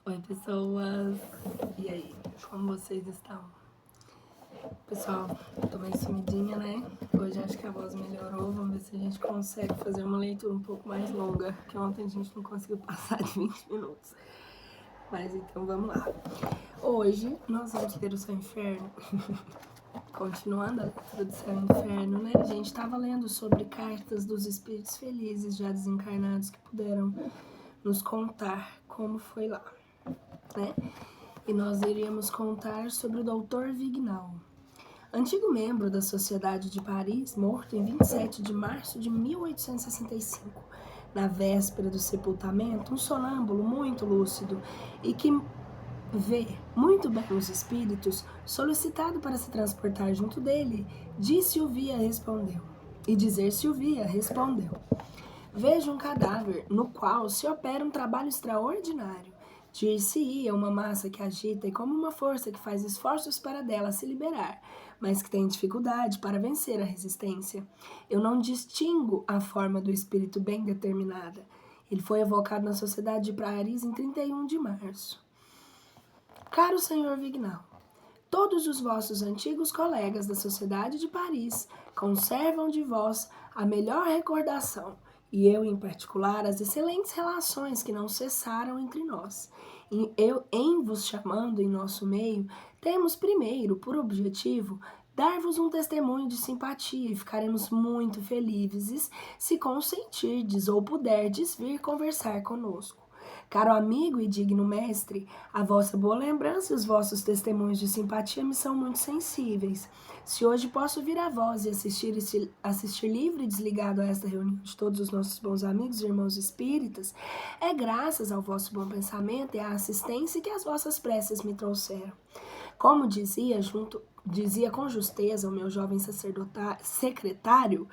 Oi, pessoas! E aí, como vocês estão? Pessoal, tô meio sumidinha, né? Hoje acho que a voz melhorou. Vamos ver se a gente consegue fazer uma leitura um pouco mais longa, que ontem a gente não conseguiu passar de 20 minutos. Mas então vamos lá. Hoje nós vamos ler o Céu e Inferno. Continuando a leitura do Céu e Inferno, né? A gente tava lendo sobre cartas dos espíritos felizes já desencarnados que puderam nos contar como foi lá, né? E nós iríamos contar sobre o Dr. Vignal, antigo membro da Sociedade de Paris, morto em 27 de março de 1865. Na véspera do sepultamento, um sonâmbulo muito lúcido e que vê muito bem os espíritos, solicitado para se transportar junto dele, disse o via respondeu. E dizer-se o via respondeu: vejo um cadáver no qual se opera um trabalho extraordinário. Dir-se-ia uma massa que agita e como uma força que faz esforços para dela se liberar, mas que tem dificuldade para vencer a resistência. Eu não distingo a forma do espírito bem determinada. Ele foi evocado na Sociedade de Paris em 31 de março. Caro senhor Vignal, todos os vossos antigos colegas da Sociedade de Paris conservam de vós a melhor recordação, e eu, em particular, as excelentes relações que não cessaram entre nós. Em vos chamando em nosso meio, temos primeiro por objetivo dar-vos um testemunho de simpatia e ficaremos muito felizes se consentirdes ou puderdes vir conversar conosco. Caro amigo e digno mestre, a vossa boa lembrança e os vossos testemunhos de simpatia me são muito sensíveis. Se hoje posso vir a vós e assistir livre e desligado a esta reunião de todos os nossos bons amigos e irmãos espíritas, é graças ao vosso bom pensamento e à assistência que as vossas preces me trouxeram. Como dizia com justeza o meu jovem secretário,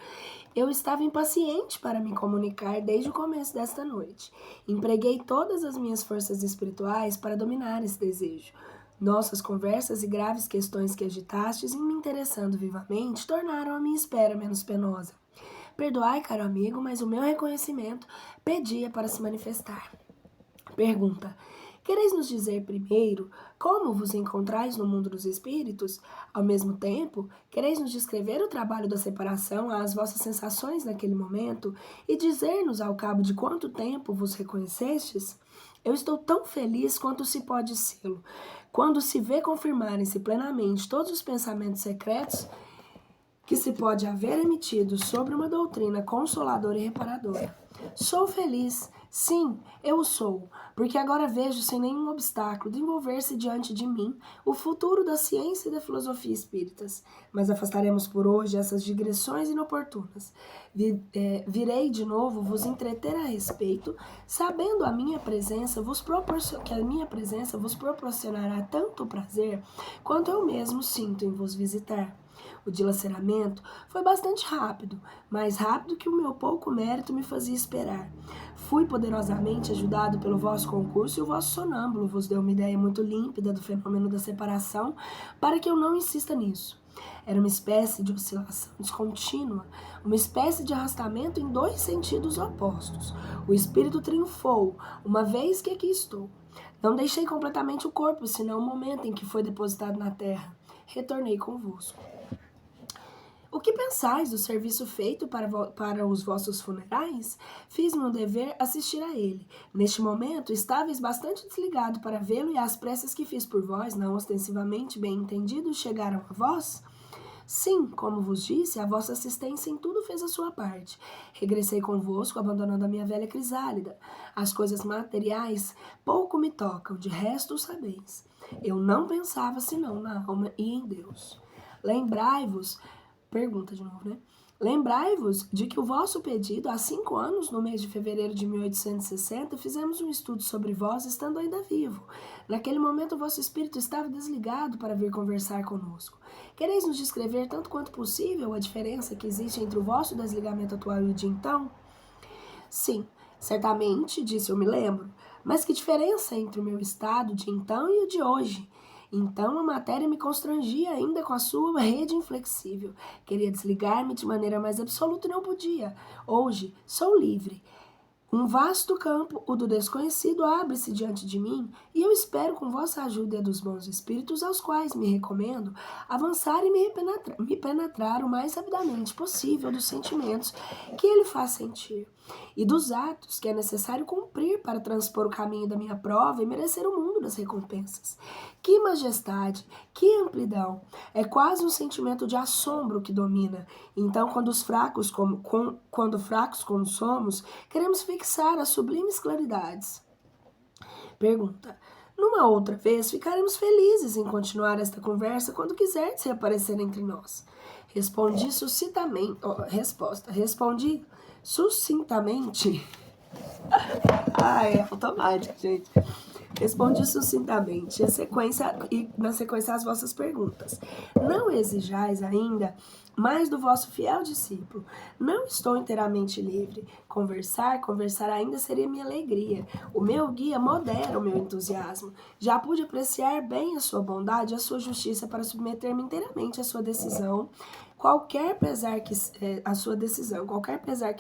eu estava impaciente para me comunicar desde o começo desta noite. Empreguei todas as minhas forças espirituais para dominar esse desejo. Nossas conversas e graves questões que agitastes, me interessando vivamente, tornaram a minha espera menos penosa. Perdoai, caro amigo, mas o meu reconhecimento pedia para se manifestar. Pergunta: quereis nos dizer primeiro como vos encontrais no mundo dos espíritos? Ao mesmo tempo, quereis nos descrever o trabalho da separação, as vossas sensações naquele momento e dizer-nos ao cabo de quanto tempo vos reconhecestes? Eu estou tão feliz quanto se pode sê-lo, quando se vê confirmarem-se plenamente todos os pensamentos secretos que se pode haver emitido sobre uma doutrina consoladora e reparadora. Sou feliz, sim, eu o sou, porque agora vejo sem nenhum obstáculo desenvolver-se diante de mim o futuro da ciência e da filosofia espíritas. Mas afastaremos por hoje essas digressões inoportunas. Virei de novo vos entreter a respeito, sabendo que a minha presença vos proporcionará tanto prazer quanto eu mesmo sinto em vos visitar. O dilaceramento foi bastante rápido, mais rápido que o meu pouco mérito me fazia esperar. Fui poderosamente ajudado pelo vosso concurso e o vosso sonâmbulo vos deu uma ideia muito límpida do fenômeno da separação para que eu não insista nisso. Era uma espécie de oscilação descontínua, uma espécie de arrastamento em dois sentidos opostos. O espírito triunfou, uma vez que aqui estou. Não deixei completamente o corpo, senão o momento em que foi depositado na terra. Retornei convosco. O que pensais do serviço feito para os vossos funerais? Fiz meu dever assistir a ele. Neste momento, estáveis bastante desligado para vê-lo e as preces que fiz por vós, não ostensivamente bem entendido, chegaram a vós? Sim, como vos disse, a vossa assistência em tudo fez a sua parte. Regressei convosco, abandonando a minha velha crisálida. As coisas materiais pouco me tocam, de resto o sabeis. Eu não pensava senão na alma e em Deus. Lembrai-vos de que o vosso pedido, há 5 anos, no mês de fevereiro de 1860, fizemos um estudo sobre vós, estando ainda vivo. Naquele momento, o vosso espírito estava desligado para vir conversar conosco. Quereis nos descrever, tanto quanto possível, a diferença que existe entre o vosso desligamento atual e o de então? Sim, certamente, disse eu me lembro. Mas que diferença entre o meu estado de então e o de hoje? Então a matéria me constrangia ainda com a sua rede inflexível. Queria desligar-me de maneira mais absoluta e não podia. Hoje sou livre. Um vasto campo, o do desconhecido, abre-se diante de mim, e eu espero com vossa ajuda e a dos bons espíritos, aos quais me recomendo, avançar e me penetrar o mais rapidamente possível dos sentimentos que ele faz sentir, e dos atos que é necessário cumprir para transpor o caminho da minha prova e merecer o mundo das recompensas. Que majestade, que amplidão! É quase um sentimento de assombro que domina. Então, quando fracos como somos, queremos fixar as sublimes claridades. Pergunta: numa outra vez, ficaremos felizes em continuar esta conversa quando quiser se aparecer entre nós. Respondi sucintamente. Respondi sucintamente. É automático, gente. Respondi sucintamente na sequência as vossas perguntas. Não exijais ainda mais do vosso fiel discípulo. Não estou inteiramente livre. Conversar ainda seria minha alegria. O meu guia modera o meu entusiasmo. Já pude apreciar bem a sua bondade e a sua justiça para submeter-me inteiramente à sua decisão. Qualquer pesar que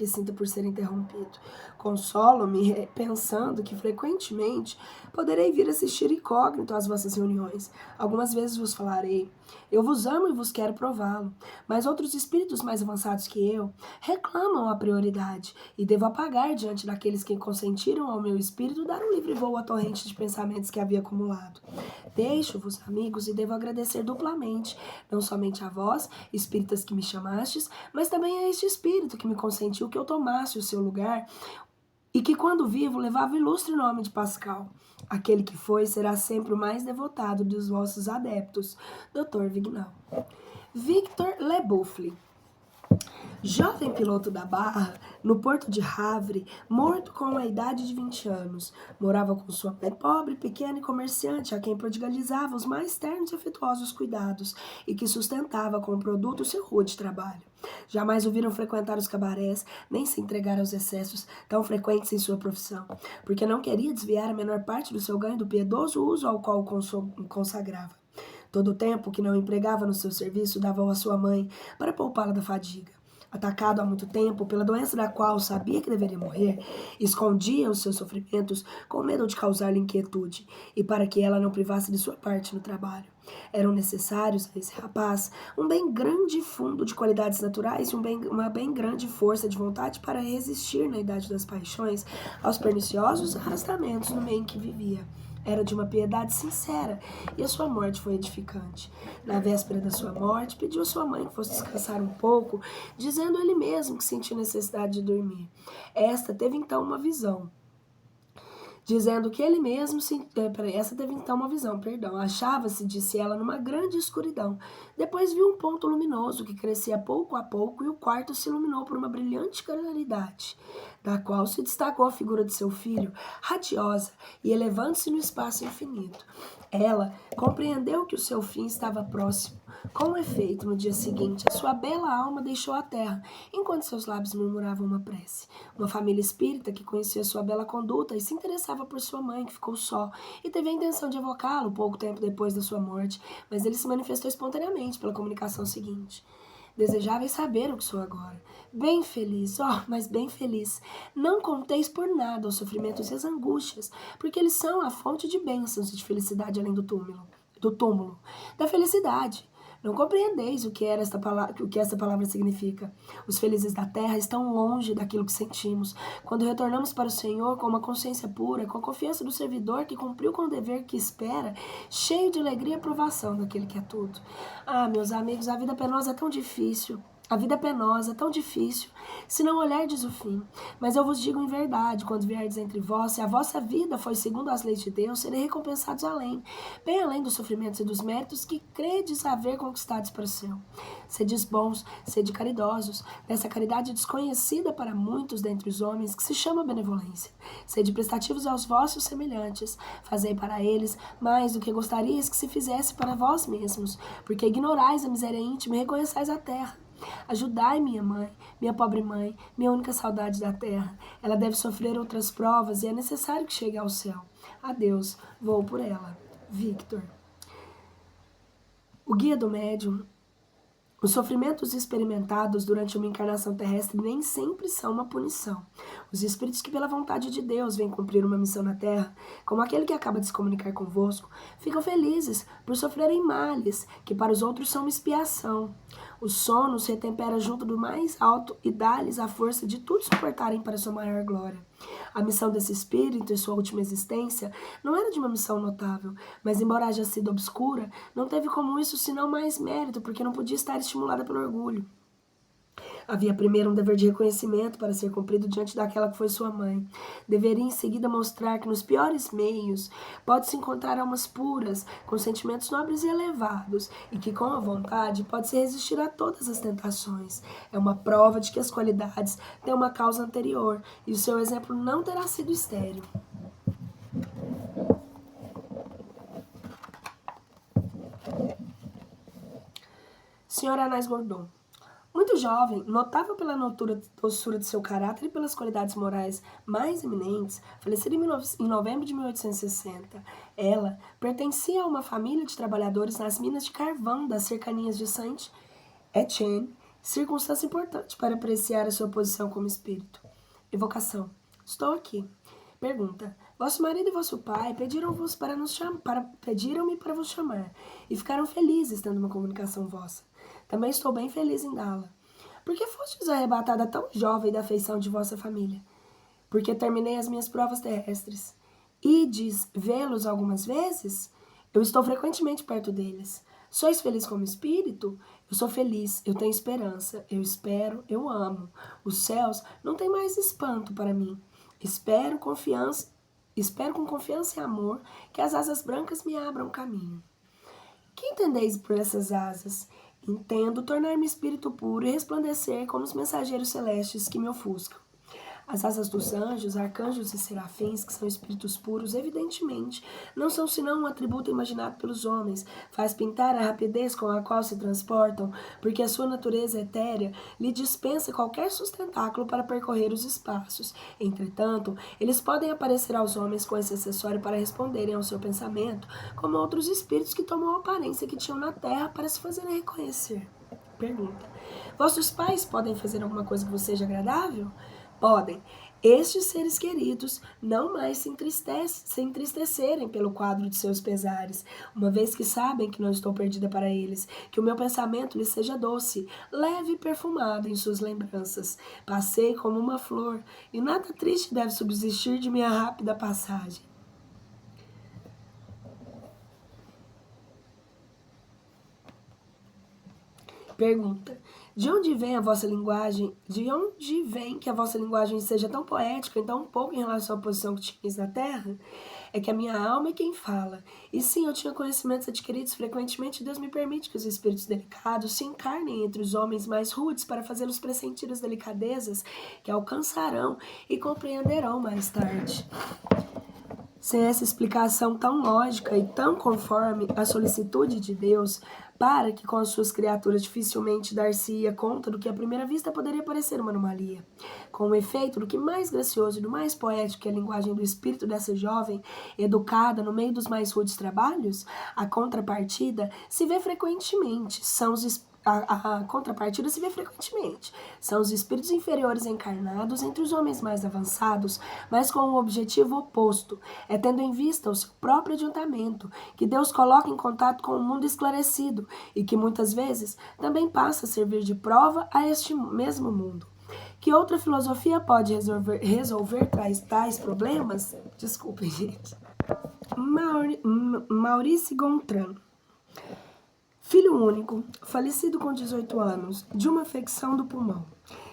sinta por ser interrompido. Consolo-me pensando que frequentemente poderei vir assistir incógnito às vossas reuniões. Algumas vezes vos falarei. Eu vos amo e vos quero prová-lo. Mas outros espíritos mais avançados que eu reclamam a prioridade e devo apagar diante daqueles que consentiram ao meu espírito dar um livre voo à torrente de pensamentos que havia acumulado. Deixo-vos, amigos, e devo agradecer duplamente, não somente a vós, espíritas que me chamastes, mas também a este espírito que me consentiu que eu tomasse o seu lugar e que, quando vivo, levava o ilustre nome de Pascal. Aquele que foi será sempre o mais devotado dos vossos adeptos, Dr. Vignal. Victor Leboufle. Jovem piloto da Barra, no porto de Havre, morto com a idade de 20 anos. Morava com sua mãe pobre, pequena e comerciante, a quem prodigalizava os mais ternos e afetuosos cuidados e que sustentava com o produto seu rude trabalho. Jamais o viram frequentar os cabarés, nem se entregar aos excessos tão frequentes em sua profissão, porque não queria desviar a menor parte do seu ganho do piedoso uso ao qual o consagrava. Todo o tempo que não empregava no seu serviço dava-o à sua mãe para poupá-la da fadiga. Atacado há muito tempo pela doença da qual sabia que deveria morrer, escondia os seus sofrimentos com medo de causar-lhe inquietude e para que ela não privasse de sua parte no trabalho. Eram necessários a esse rapaz um bem grande fundo de qualidades naturais e uma bem grande força de vontade para resistir na idade das paixões aos perniciosos arrastamentos no meio em que vivia. Era de uma piedade sincera, e a sua morte foi edificante. Na véspera da sua morte, pediu à sua mãe que fosse descansar um pouco, dizendo ele mesmo que sentia necessidade de dormir. Esta teve então uma visão. Achava-se, disse ela, numa grande escuridão. Depois viu um ponto luminoso que crescia pouco a pouco e o quarto se iluminou por uma brilhante claridade, da qual se destacou a figura de seu filho, radiosa e elevando-se no espaço infinito. Ela compreendeu que o seu fim estava próximo. Com efeito, no dia seguinte, a sua bela alma deixou a terra, enquanto seus lábios murmuravam uma prece. Uma família espírita que conhecia sua bela conduta e se interessava por sua mãe, que ficou só, e teve a intenção de evocá-lo pouco tempo depois da sua morte, mas ele se manifestou espontaneamente pela comunicação seguinte. Desejáveis saber o que sou agora. Bem feliz, mas bem feliz. Não conteis por nada os sofrimentos e as angústias, porque eles são a fonte de bênçãos e de felicidade além do túmulo, da felicidade. Não compreendeis o que esta palavra significa. Os felizes da terra estão longe daquilo que sentimos. Quando retornamos para o Senhor com uma consciência pura, com a confiança do servidor que cumpriu com o dever que espera, cheio de alegria e aprovação daquele que é tudo. Meus amigos, a vida penosa é tão difícil. A vida penosa é tão difícil, se não olhardes o fim. Mas eu vos digo em verdade, quando vierdes entre vós, se a vossa vida foi segundo as leis de Deus, serei recompensados bem além dos sofrimentos e dos méritos que credes haver conquistados para o céu. Sedes bons, sede caridosos, dessa caridade desconhecida para muitos dentre os homens, que se chama benevolência. Sede prestativos aos vossos semelhantes, fazei para eles mais do que gostarias que se fizesse para vós mesmos, porque ignorais a miséria íntima e reconheçais a terra. Ajudai minha mãe, minha pobre mãe, minha única saudade da terra. Ela deve sofrer outras provas e é necessário que chegue ao céu. Adeus, vou por ela. Victor. O guia do médium. Os sofrimentos experimentados durante uma encarnação terrestre nem sempre são uma punição. Os espíritos que pela vontade de Deus vêm cumprir uma missão na terra, como aquele que acaba de se comunicar convosco, ficam felizes por sofrerem males, que para os outros são uma expiação. O sono se retempera junto do mais alto e dá-lhes a força de tudo suportarem para sua maior glória. A missão desse espírito em sua última existência não era de uma missão notável, mas embora haja sido obscura, não teve como isso senão mais mérito, porque não podia estar estimulada pelo orgulho. Havia primeiro um dever de reconhecimento para ser cumprido diante daquela que foi sua mãe. Deveria em seguida mostrar que nos piores meios pode-se encontrar almas puras, com sentimentos nobres e elevados, e que com a vontade pode-se resistir a todas as tentações. É uma prova de que as qualidades têm uma causa anterior, e o seu exemplo não terá sido estéril. Sr. Anais Gordon. Muito jovem, notável pela doçura de seu caráter e pelas qualidades morais mais eminentes, falecida em novembro de 1860, ela pertencia a uma família de trabalhadores nas minas de carvão das cercanias de Saint-Étienne, circunstância importante para apreciar a sua posição como espírito. Evocação. Estou aqui. Pergunta. Vosso marido e vosso pai pediram-me para vos chamar, e ficaram felizes tendo uma comunicação vossa. Também estou bem feliz em dá-la. Por que fostes arrebatada tão jovem da afeição de vossa família? Porque terminei as minhas provas terrestres. Ides vê-los algumas vezes? Eu estou frequentemente perto deles. Sois feliz como espírito? Eu sou feliz, eu tenho esperança, eu espero, eu amo. Os céus não têm mais espanto para mim. Espero com confiança e amor que as asas brancas me abram caminho. Que entendeis por essas asas? Entendo tornar-me espírito puro e resplandecer como os mensageiros celestes que me ofuscam. As asas dos anjos, arcanjos e serafins, que são espíritos puros, evidentemente, não são senão um atributo imaginado pelos homens, faz pintar a rapidez com a qual se transportam, porque a sua natureza etérea lhe dispensa qualquer sustentáculo para percorrer os espaços. Entretanto, eles podem aparecer aos homens com esse acessório para responderem ao seu pensamento, como outros espíritos que tomam a aparência que tinham na terra para se fazerem reconhecer. Pergunta. Vossos pais podem fazer alguma coisa que vos seja agradável? Podem. Estes seres queridos não mais se entristecerem pelo quadro de seus pesares, uma vez que sabem que não estou perdida para eles, que o meu pensamento lhes seja doce, leve e perfumado em suas lembranças. Passei como uma flor, e nada triste deve subsistir de minha rápida passagem. Pergunta. De onde vem a vossa linguagem? De onde vem que a vossa linguagem seja tão poética e tão pouco em relação à posição que tinhas na terra? É que a minha alma é quem fala. E sim, eu tinha conhecimentos adquiridos frequentemente, Deus me permite que os espíritos delicados se encarnem entre os homens mais rudes para fazê-los pressentir as delicadezas que alcançarão e compreenderão mais tarde. Sem essa explicação tão lógica e tão conforme a solicitude de Deus, para que com as suas criaturas dificilmente dar-se-ia conta do que à primeira vista poderia parecer uma anomalia. Com o efeito do que mais gracioso e do mais poético que a linguagem do espírito dessa jovem, educada no meio dos mais rudes trabalhos, a contrapartida se vê frequentemente, a contrapartida se vê frequentemente. São os espíritos inferiores encarnados entre os homens mais avançados, mas com o objetivo oposto, é tendo em vista o seu próprio adiantamento, que Deus coloca em contato com o mundo esclarecido e que muitas vezes também passa a servir de prova a este mesmo mundo. Que outra filosofia pode resolver tais problemas? Desculpem, gente. Maurice Gontran. Filho único, falecido com 18 anos, de uma afecção do pulmão.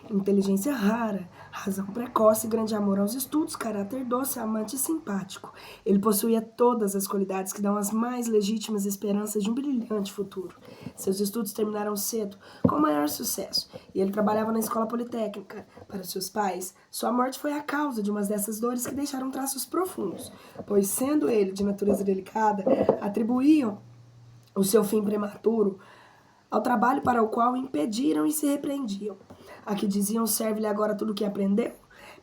Inteligência rara, razão precoce, grande amor aos estudos, caráter doce, amante e simpático. Ele possuía todas as qualidades que dão as mais legítimas esperanças de um brilhante futuro. Seus estudos terminaram cedo, com maior sucesso, e ele trabalhava na escola politécnica. Para seus pais, sua morte foi a causa de uma dessas dores que deixaram traços profundos, pois, sendo ele de natureza delicada, atribuíam o seu fim prematuro ao trabalho para o qual impediram e se repreendiam. A que diziam serve-lhe agora tudo o que aprendeu?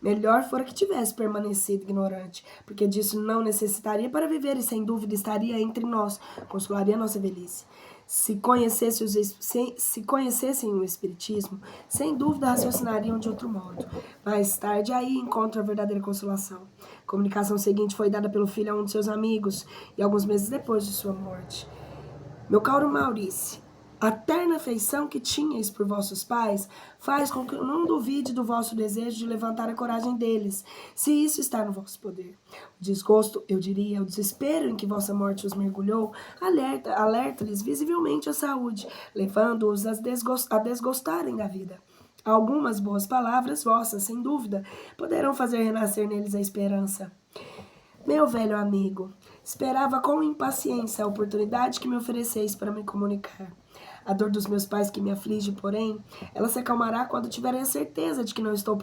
Melhor fora que tivesse permanecido ignorante, porque disso não necessitaria para viver e sem dúvida estaria entre nós, consolaria nossa velhice. Se conhecessem o Espiritismo, sem dúvida raciocinariam de outro modo. Mais tarde, aí encontram a verdadeira consolação. A comunicação seguinte foi dada pelo filho a um de seus amigos, e alguns meses depois de sua morte. Meu caro Maurício, a terna afeição que tinhais por vossos pais faz com que eu não duvide do vosso desejo de levantar a coragem deles, se isso está no vosso poder. O desgosto, eu diria, o desespero em que vossa morte os mergulhou, alerta-lhes visivelmente a saúde, levando-os a desgostarem da vida. Algumas boas palavras vossas, sem dúvida, poderão fazer renascer neles a esperança. Meu velho amigo, esperava com impaciência a oportunidade que me ofereceis para me comunicar. A dor dos meus pais que me aflige, porém, ela se acalmará quando tiverem a certeza de que não estou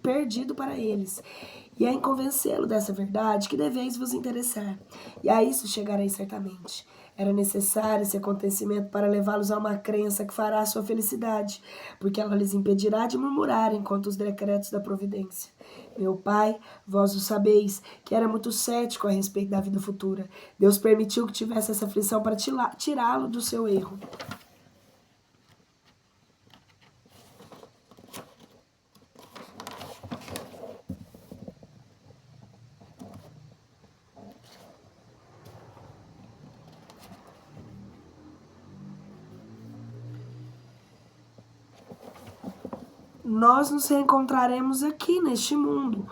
perdido para eles. E é em convencê-lo dessa verdade que deveis vos interessar. E a isso chegareis certamente. Era necessário esse acontecimento para levá-los a uma crença que fará a sua felicidade, porque ela lhes impedirá de murmurar enquanto os decretos da providência. Meu pai, vós o sabeis, que era muito cético a respeito da vida futura. Deus permitiu que tivesse essa aflição para tirá-lo do seu erro. Nós nos reencontraremos aqui neste mundo,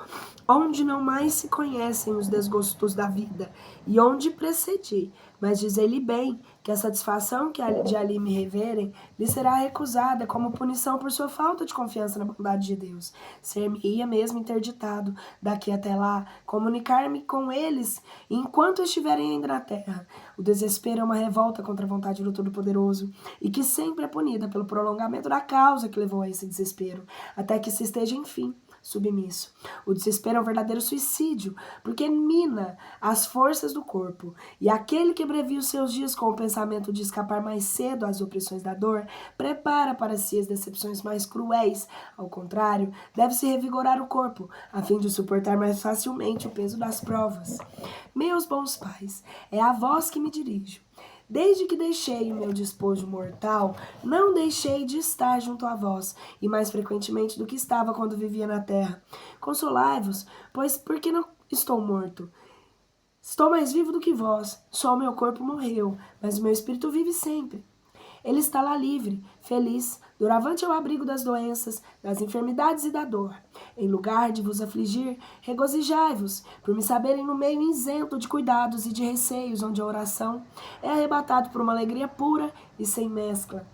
onde não mais se conhecem os desgostos da vida, e onde precedi, mas dizer-lhe bem que a satisfação que de ali me reverem lhe será recusada como punição por sua falta de confiança na bondade de Deus. Ser-me-ia mesmo interditado, daqui até lá, comunicar-me com eles enquanto estiverem ainda na terra. O desespero é uma revolta contra a vontade do Todo-Poderoso, e que sempre é punida pelo prolongamento da causa que levou a esse desespero, até que se esteja, enfim, submisso. O desespero é um verdadeiro suicídio, porque mina as forças do corpo, e aquele que abrevia os seus dias com o pensamento de escapar mais cedo às opressões da dor, prepara para si as decepções mais cruéis. Ao contrário, deve-se revigorar o corpo, a fim de suportar mais facilmente o peso das provas. Meus bons pais, é a vós que me dirijo. Desde que deixei o meu despojo mortal, não deixei de estar junto a vós, e mais frequentemente do que estava quando vivia na terra. Consolai-vos, pois porque não estou morto? Estou mais vivo do que vós, só o meu corpo morreu, mas o meu espírito vive sempre. Ele está lá livre, feliz, doravante ao abrigo das doenças, das enfermidades e da dor. Em lugar de vos afligir, regozijai-vos, por me saberem no meio isento de cuidados e de receios, onde a oração é arrebatado por uma alegria pura e sem mescla.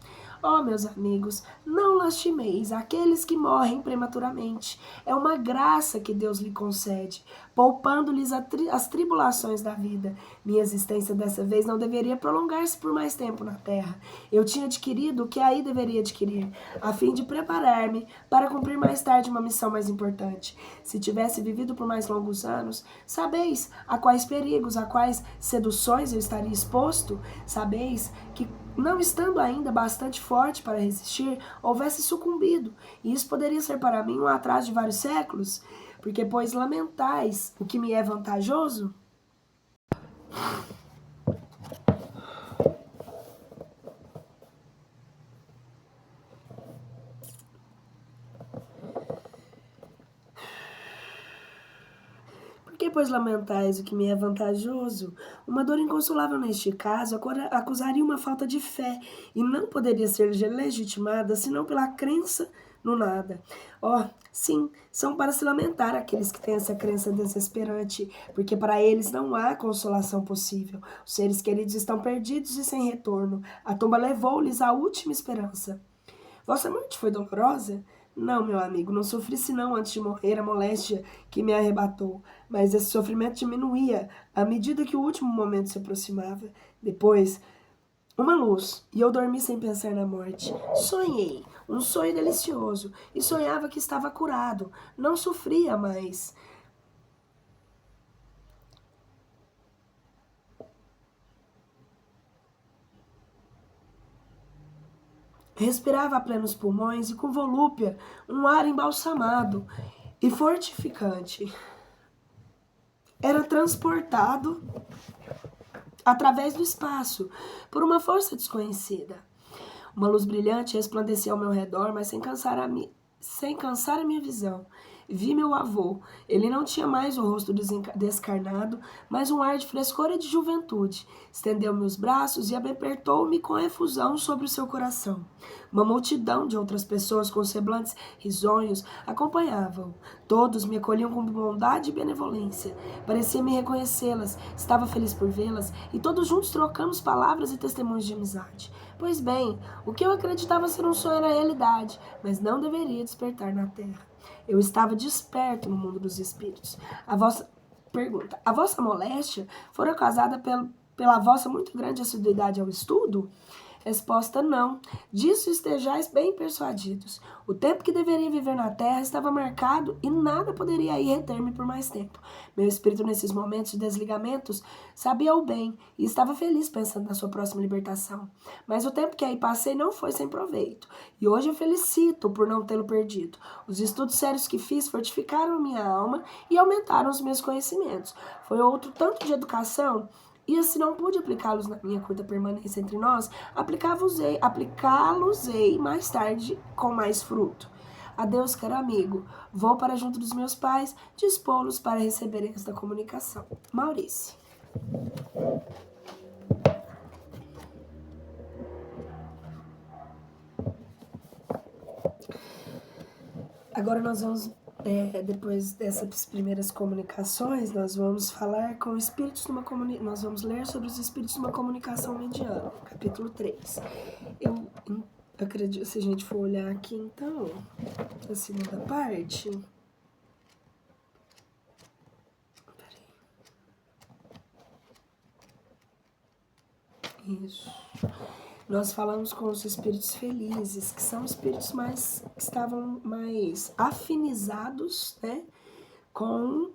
Ó, meus amigos, não lastimeis aqueles que morrem prematuramente. É uma graça que Deus lhe concede, poupando-lhes as tribulações da vida. Minha existência dessa vez não deveria prolongar-se por mais tempo na terra. Eu tinha adquirido o que aí deveria adquirir, a fim de preparar-me para cumprir mais tarde uma missão mais importante. Se tivesse vivido por mais longos anos, sabeis a quais perigos, a quais seduções eu estaria exposto? Sabeis que, não estando ainda bastante forte para resistir, houvesse sucumbido, e isso poderia ser para mim um atraso de vários séculos, porque, pois, lamentais o que me é vantajoso? Porque, pois, lamentais o que me é vantajoso? Uma dor inconsolável neste caso acusaria uma falta de fé, e não poderia ser legitimada senão pela crença no nada. Sim, são para se lamentar aqueles que têm essa crença desesperante, porque para eles não há consolação possível. Os seres queridos estão perdidos e sem retorno. A tumba levou-lhes a última esperança. Vossa morte foi dolorosa? Não, meu amigo, não sofri senão antes de morrer a moléstia que me arrebatou, mas esse sofrimento diminuía à medida que o último momento se aproximava. Depois, uma luz, e eu dormi sem pensar na morte. Sonhei, um sonho delicioso, e sonhava que estava curado, não sofria mais. Respirava a plenos pulmões e com volúpia um ar embalsamado e fortificante. Era transportado através do espaço, por uma força desconhecida. Uma luz brilhante resplandecia ao meu redor, mas sem cansar a minha visão. Vi meu avô. Ele não tinha mais o rosto descarnado, mas um ar de frescor e de juventude. Estendeu-me os braços e apertou-me com efusão sobre o seu coração. Uma multidão de outras pessoas com semblantes risonhos acompanhavam. Todos me acolhiam com bondade e benevolência. Parecia-me reconhecê-las, estava feliz por vê-las, e todos juntos trocamos palavras e testemunhos de amizade. Pois bem, o que eu acreditava ser um sonho era realidade, mas não deveria despertar na terra. Eu estava desperto no mundo dos espíritos. A vossa moléstia fora causada pela vossa muito grande assiduidade ao estudo? Resposta: não. Disso estejais bem persuadidos. O tempo que deveria viver na terra estava marcado e nada poderia aí reter-me por mais tempo. Meu espírito, nesses momentos de desligamentos, sabia o bem e estava feliz pensando na sua próxima libertação. Mas o tempo que aí passei não foi sem proveito. E hoje eu felicito por não tê-lo perdido. Os estudos sérios que fiz fortificaram a minha alma e aumentaram os meus conhecimentos. Foi outro tanto de educação. E se não pude aplicá-los na minha curta permanência entre nós, aplicá-los-ei mais tarde com mais fruto. Adeus, caro amigo. Vou para junto dos meus pais, dispô-los para receberem esta comunicação. Maurício. Agora nós vamos... depois dessas primeiras comunicações, nós vamos falar com espíritos numa comunicação. Nós vamos ler sobre os espíritos numa comunicação mediana, capítulo 3. Eu acredito, se a gente for olhar aqui, então, a segunda parte. Isso. Nós falamos com os espíritos felizes, que são espíritos que estavam mais afinizados, né, com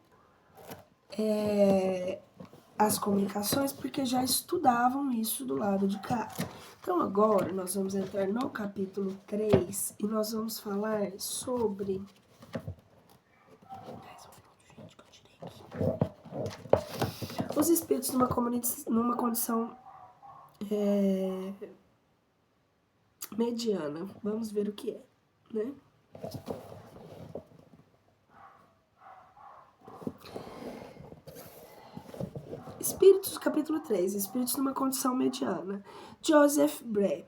as comunicações, porque já estudavam isso do lado de cá. Então agora nós vamos entrar no capítulo 3 e nós vamos falar sobre... os espíritos numa condição mediana. Vamos ver o que é, né? Espíritos, capítulo 3. Espíritos numa condição mediana. Joseph Bray.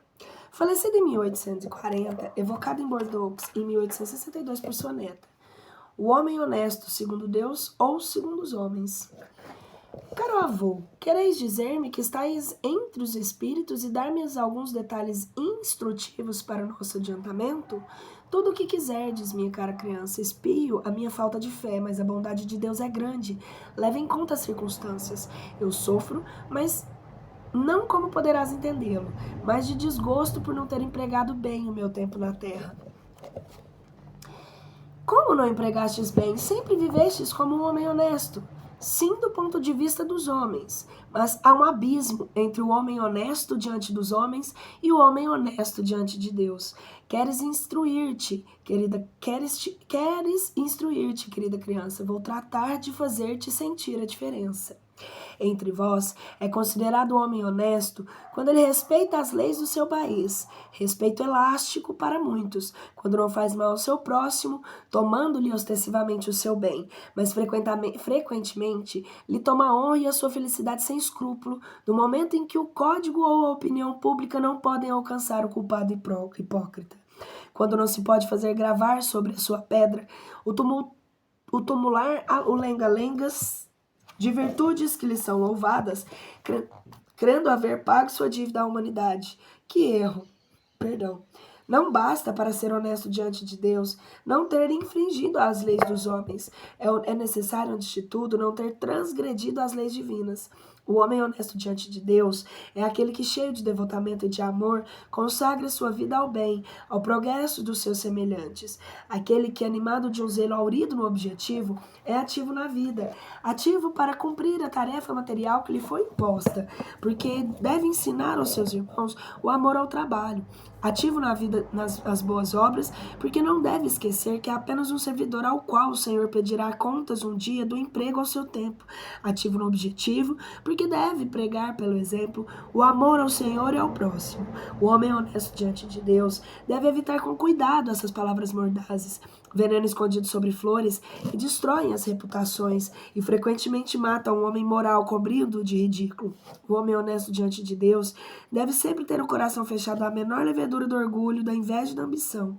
Falecido em 1840, evocado em Bordeaux em 1862 por sua neta. O homem honesto, segundo Deus ou segundo os homens. Caro avô, quereis dizer-me que estáis entre os espíritos e dar-me alguns detalhes instrutivos para nosso adiantamento? Tudo o que quiserdes, minha cara criança. Espio a minha falta de fé, mas a bondade de Deus é grande. Leve em conta as circunstâncias. Eu sofro, mas não como poderás entendê-lo, mas de desgosto por não ter empregado bem o meu tempo na terra. Como não empregastes bem? Sempre vivestes como um homem honesto. Sim, do ponto de vista dos homens, mas há um abismo entre o homem honesto diante dos homens e o homem honesto diante de Deus. Queres instruir-te, querida criança, vou tratar de fazer-te sentir a diferença. Entre vós é considerado homem honesto quando ele respeita as leis do seu país, respeito elástico para muitos, quando não faz mal ao seu próximo, tomando-lhe ostensivamente o seu bem, mas frequentemente lhe toma a honra e a sua felicidade sem escrúpulo, no momento em que o código ou a opinião pública não podem alcançar o culpado hipócrita. Quando não se pode fazer gravar sobre a sua pedra o tumular o lenga-lengas de virtudes que lhe são louvadas, crendo haver pago sua dívida à humanidade. Que erro! Perdão. Não basta para ser honesto diante de Deus não ter infringido as leis dos homens. É necessário, antes de tudo, não ter transgredido as leis divinas. O homem honesto diante de Deus é aquele que, cheio de devotamento e de amor, consagra sua vida ao bem, ao progresso dos seus semelhantes. Aquele que, animado de um zelo aurido no objetivo, é ativo na vida, ativo para cumprir a tarefa material que lhe foi imposta, porque deve ensinar aos seus irmãos o amor ao trabalho. Ativo na vida nas boas obras, porque não deve esquecer que é apenas um servidor ao qual o Senhor pedirá contas um dia do emprego ao seu tempo, ativo no objetivo, porque deve pregar pelo exemplo o amor ao Senhor e ao próximo. O homem honesto diante de Deus deve evitar com cuidado essas palavras mordazes, veneno escondido sobre flores, que destroem as reputações e frequentemente matam um homem moral cobrindo de ridículo. O homem honesto diante de Deus deve sempre ter o coração fechado à menor levedura do orgulho, da inveja e da ambição.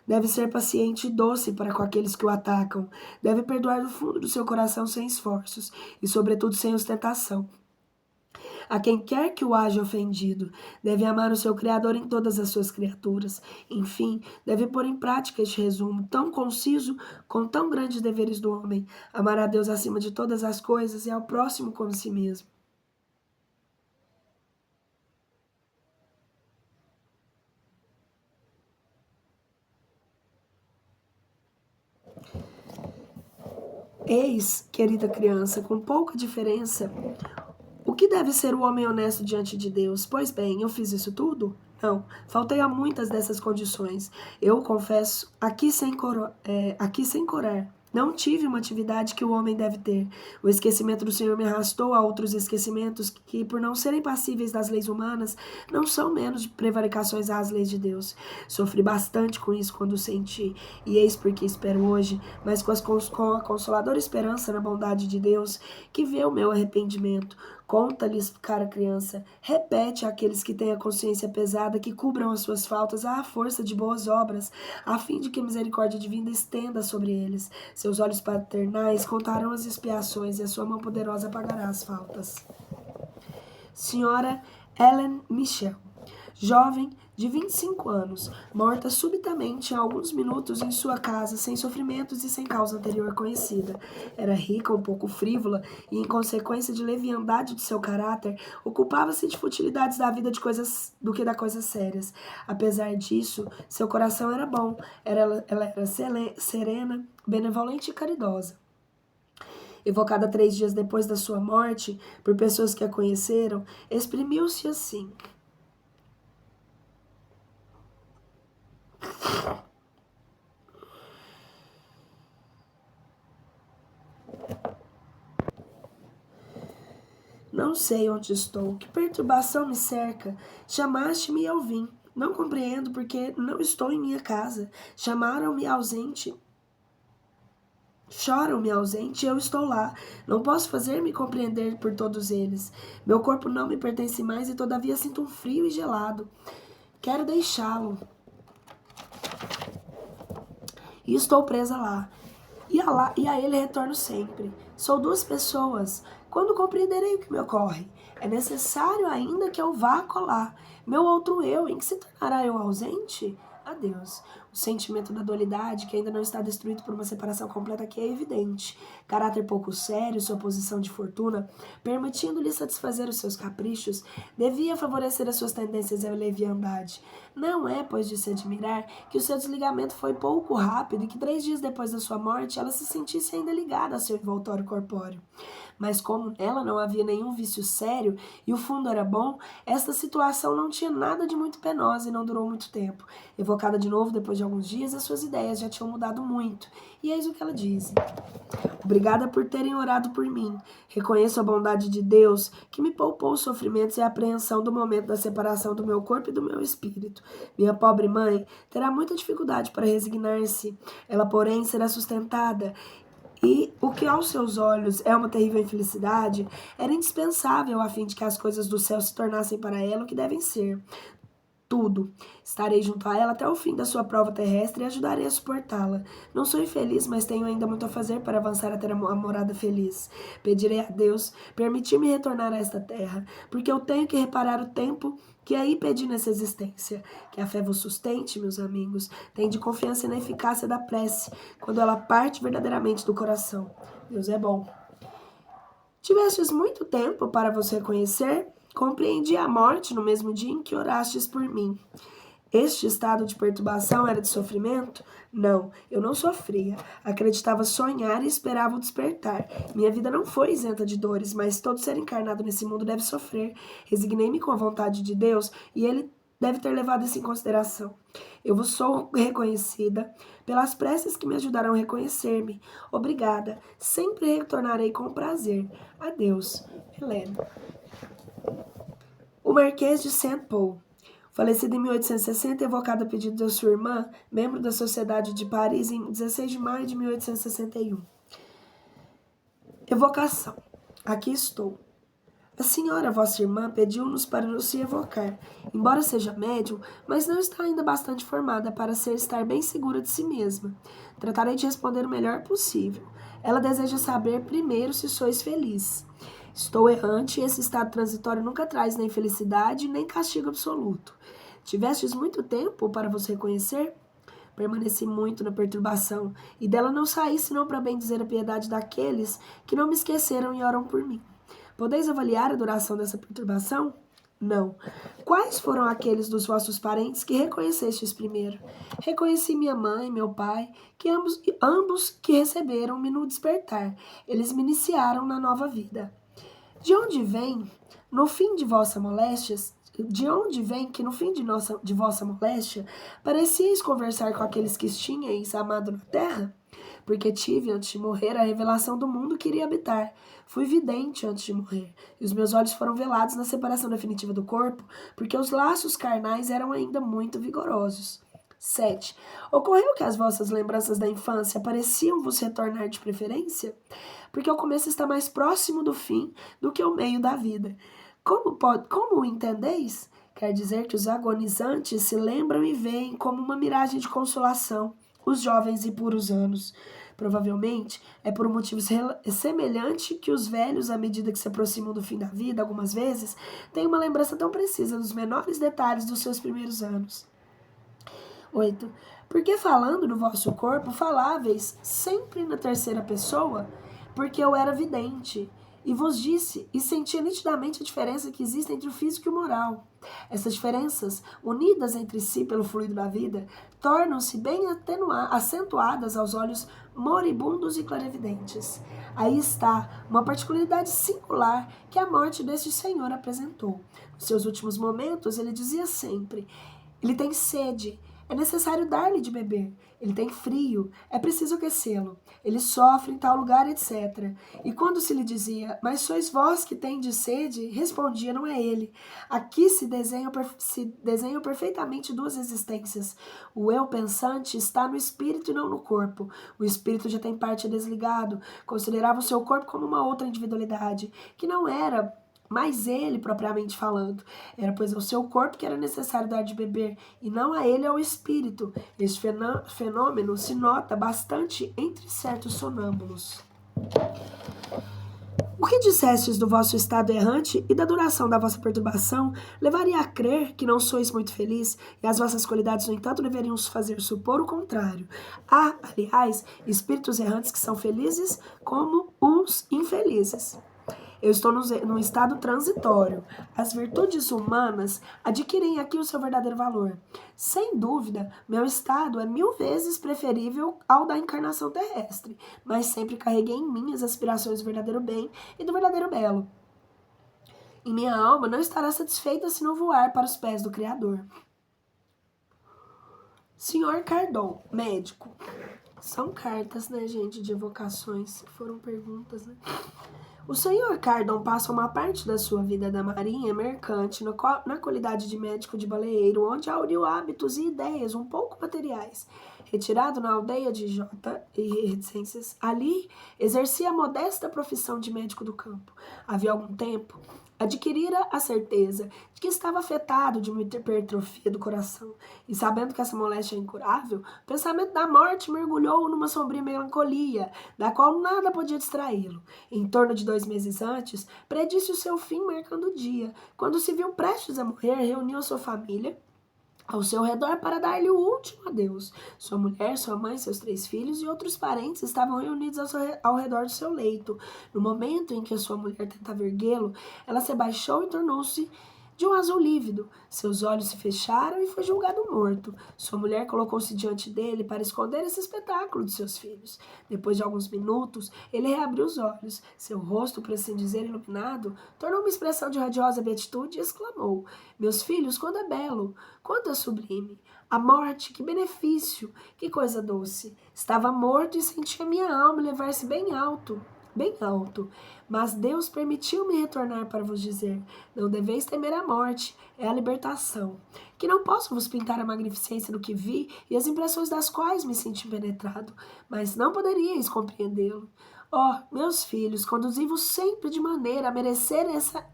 Deve ser paciente e doce para com aqueles que o atacam. Deve perdoar do fundo do seu coração sem esforços e, sobretudo, sem ostentação. A quem quer que o haja ofendido, deve amar o seu Criador em todas as suas criaturas. Enfim, deve pôr em prática este resumo, tão conciso, com tão grandes deveres do homem: amar a Deus acima de todas as coisas e ao próximo como si mesmo. Eis, querida criança, com pouca diferença, o que deve ser o homem honesto diante de Deus? Pois bem, eu fiz isso tudo? Não, faltei a muitas dessas condições. Eu confesso, aqui sem corar. Não tive uma atividade que o homem deve ter. O esquecimento do Senhor me arrastou a outros esquecimentos que, por não serem passíveis das leis humanas, não são menos de prevaricações às leis de Deus. Sofri bastante com isso quando senti, e eis porque espero hoje, mas com a consoladora esperança na bondade de Deus, que vê o meu arrependimento. Conta-lhes, cara criança, repete àqueles que têm a consciência pesada que cubram as suas faltas à força de boas obras, a fim de que a misericórdia divina estenda sobre eles. Seus olhos paternais contarão as expiações e a sua mão poderosa apagará as faltas. Senhora Ellen Michel, jovem de 25 anos, morta subitamente há alguns minutos em sua casa, sem sofrimentos e sem causa anterior conhecida. Era rica, um pouco frívola, e em consequência de leviandade de seu caráter, ocupava-se de futilidades da vida do que das coisas sérias. Apesar disso, seu coração era bom, ela era serena, benevolente e caridosa. Evocada 3 dias depois da sua morte, por pessoas que a conheceram, exprimiu-se assim: não sei onde estou, que perturbação me cerca. Chamaste-me e eu vim. Não compreendo porque não estou em minha casa. Chamaram-me ausente. Choram-me ausente e eu estou lá. Não posso fazer-me compreender por todos eles. Meu corpo não me pertence mais e todavia sinto um frio e gelado. Quero deixá-lo. E estou presa lá. E a ele retorno sempre. Sou 2 pessoas. Quando compreenderei o que me ocorre? É necessário ainda que eu vá colar. Meu outro eu, em que se tornará eu ausente? Adeus. O sentimento da dualidade, que ainda não está destruído por uma separação completa, aqui é evidente. Caráter pouco sério, sua posição de fortuna, permitindo-lhe satisfazer os seus caprichos, devia favorecer as suas tendências à leviandade. Não é, pois, de se admirar que o seu desligamento foi pouco rápido e que 3 dias depois da sua morte ela se sentisse ainda ligada a seu envoltório corpóreo. Mas como nela não havia nenhum vício sério e o fundo era bom, esta situação não tinha nada de muito penosa e não durou muito tempo. Evocada de novo depois de alguns dias, as suas ideias já tinham mudado muito. E eis o que ela diz: obrigada por terem orado por mim. Reconheço a bondade de Deus, que me poupou os sofrimentos e a apreensão do momento da separação do meu corpo e do meu espírito. Minha pobre mãe terá muita dificuldade para resignar-se. Ela, porém, será sustentada. E o que aos seus olhos é uma terrível infelicidade, era indispensável a fim de que as coisas do céu se tornassem para ela o que devem ser. Tudo. Estarei junto a ela até o fim da sua prova terrestre e ajudarei a suportá-la. Não sou infeliz, mas tenho ainda muito a fazer para avançar a ter a morada feliz. Pedirei a Deus permitir-me retornar a esta terra, porque eu tenho que reparar o tempo que aí pedi nessa existência. Que a fé vos sustente, meus amigos. Tende confiança na eficácia da prece, quando ela parte verdadeiramente do coração. Deus é bom. Tivestes muito tempo para vos reconhecer? Compreendi a morte no mesmo dia em que orastes por mim. Este estado de perturbação era de sofrimento? Não, eu não sofria. Acreditava sonhar e esperava o despertar. Minha vida não foi isenta de dores, mas todo ser encarnado nesse mundo deve sofrer. Resignei-me com a vontade de Deus e ele deve ter levado isso em consideração. Eu vos sou reconhecida pelas preces que me ajudarão a reconhecer-me. Obrigada. Sempre retornarei com prazer. Adeus, Helena. O Marquês de Saint-Pol, falecido em 1860, evocado a pedido da sua irmã, membro da Sociedade de Paris, em 16 de maio de 1861. Evocação. Aqui estou. A senhora, vossa irmã, pediu-nos para nos se evocar. Embora seja médium, mas não está ainda bastante formada para estar bem segura de si mesma. Tratarei de responder o melhor possível. Ela deseja saber primeiro se sois feliz. Estou errante e esse estado transitório nunca traz nem felicidade, nem castigo absoluto. Tivestes muito tempo para vos reconhecer? Permaneci muito na perturbação, e dela não saí senão para bem dizer a piedade daqueles que não me esqueceram e oram por mim. Podeis avaliar a duração dessa perturbação? Não. Quais foram aqueles dos vossos parentes que reconhecestes primeiro? Reconheci minha mãe e meu pai, que ambos que receberam-me no despertar. Eles me iniciaram na nova vida. De onde vem, no fim de vossa moléstia, vossa moléstia, parecieis conversar com aqueles que tinhais amado na terra? Porque tive, antes de morrer, a revelação do mundo que iria habitar. Fui vidente antes de morrer, e os meus olhos foram velados na separação definitiva do corpo, porque os laços carnais eram ainda muito vigorosos. 7. Ocorreu que as vossas lembranças da infância pareciam vos retornar de preferência? Porque o começo está mais próximo do fim do que o meio da vida. Como o entendeis? Quer dizer que os agonizantes se lembram e veem como uma miragem de consolação os jovens e puros anos. Provavelmente é por um motivo semelhante que os velhos, à medida que se aproximam do fim da vida, algumas vezes, têm uma lembrança tão precisa dos menores detalhes dos seus primeiros anos. 8. Porque falando no vosso corpo, faláveis sempre na terceira pessoa, porque eu era vidente, e vos disse, e sentia nitidamente a diferença que existe entre o físico e o moral. Essas diferenças, unidas entre si pelo fluido da vida, tornam-se bem acentuadas aos olhos moribundos e clarividentes. Aí está uma particularidade singular que a morte deste senhor apresentou. Nos seus últimos momentos, ele dizia sempre: ele tem sede, é necessário dar-lhe de beber. Ele tem frio, é preciso aquecê-lo. Ele sofre em tal lugar, etc. E quando se lhe dizia, mas sois vós que tendes sede, respondia, não é ele. Aqui se desenham perfeitamente duas existências. O eu pensante está no espírito e não no corpo. O espírito já tem parte desligado, considerava o seu corpo como uma outra individualidade, que não era mais ele propriamente falando. Era, pois, ao seu corpo que era necessário dar de beber, e não a ele ao espírito. Este fenômeno se nota bastante entre certos sonâmbulos. O que dissestes do vosso estado errante e da duração da vossa perturbação levaria a crer que não sois muito feliz, e as vossas qualidades, no entanto, deveriam fazer supor o contrário. Há, aliás, espíritos errantes que são felizes como os infelizes. Eu estou num estado transitório. As virtudes humanas adquirem aqui o seu verdadeiro valor. Sem dúvida, meu estado é 1000 vezes preferível ao da encarnação terrestre, mas sempre carreguei em mim as aspirações do verdadeiro bem e do verdadeiro belo. E minha alma não estará satisfeita se não voar para os pés do Criador. Senhor Cardon, médico. São cartas, né, gente, de evocações, que foram perguntas, né? O senhor Cardon passa uma parte da sua vida da marinha mercante na qualidade de médico de baleeiro, onde auriu hábitos e ideias um pouco materiais. Retirado na aldeia de Jota e reticências, ali exercia a modesta profissão de médico do campo. Havia algum tempo, adquirira a certeza de que estava afetado de uma hipertrofia do coração, e sabendo que essa moléstia é incurável, o pensamento da morte mergulhou numa sombria melancolia, da qual nada podia distraí-lo. Em torno de 2 meses antes, predisse o seu fim marcando o dia. Quando se viu prestes a morrer, reuniu a sua família ao seu redor para dar-lhe o último adeus. Sua mulher, sua mãe, seus 3 filhos e outros parentes estavam reunidos ao redor do seu leito. No momento em que a sua mulher tentava erguê-lo, ela se abaixou e de um azul lívido. Seus olhos se fecharam e foi julgado morto. Sua mulher colocou-se diante dele para esconder esse espetáculo de seus filhos. Depois de alguns minutos, ele reabriu os olhos. Seu rosto, por assim dizer, iluminado, tornou uma expressão de radiosa beatitude e exclamou: meus filhos, quando é belo, quanto é sublime! A morte, que benefício, que coisa doce! Estava morto e sentia minha alma elevar-se bem alto. Bem alto, mas Deus permitiu-me retornar para vos dizer: não deveis temer a morte, é a libertação. Que não posso vos pintar a magnificência do que vi e as impressões das quais me senti penetrado, mas não poderíeis compreendê-lo. Ó, meus filhos, conduzi-vos sempre de maneira a merecer essa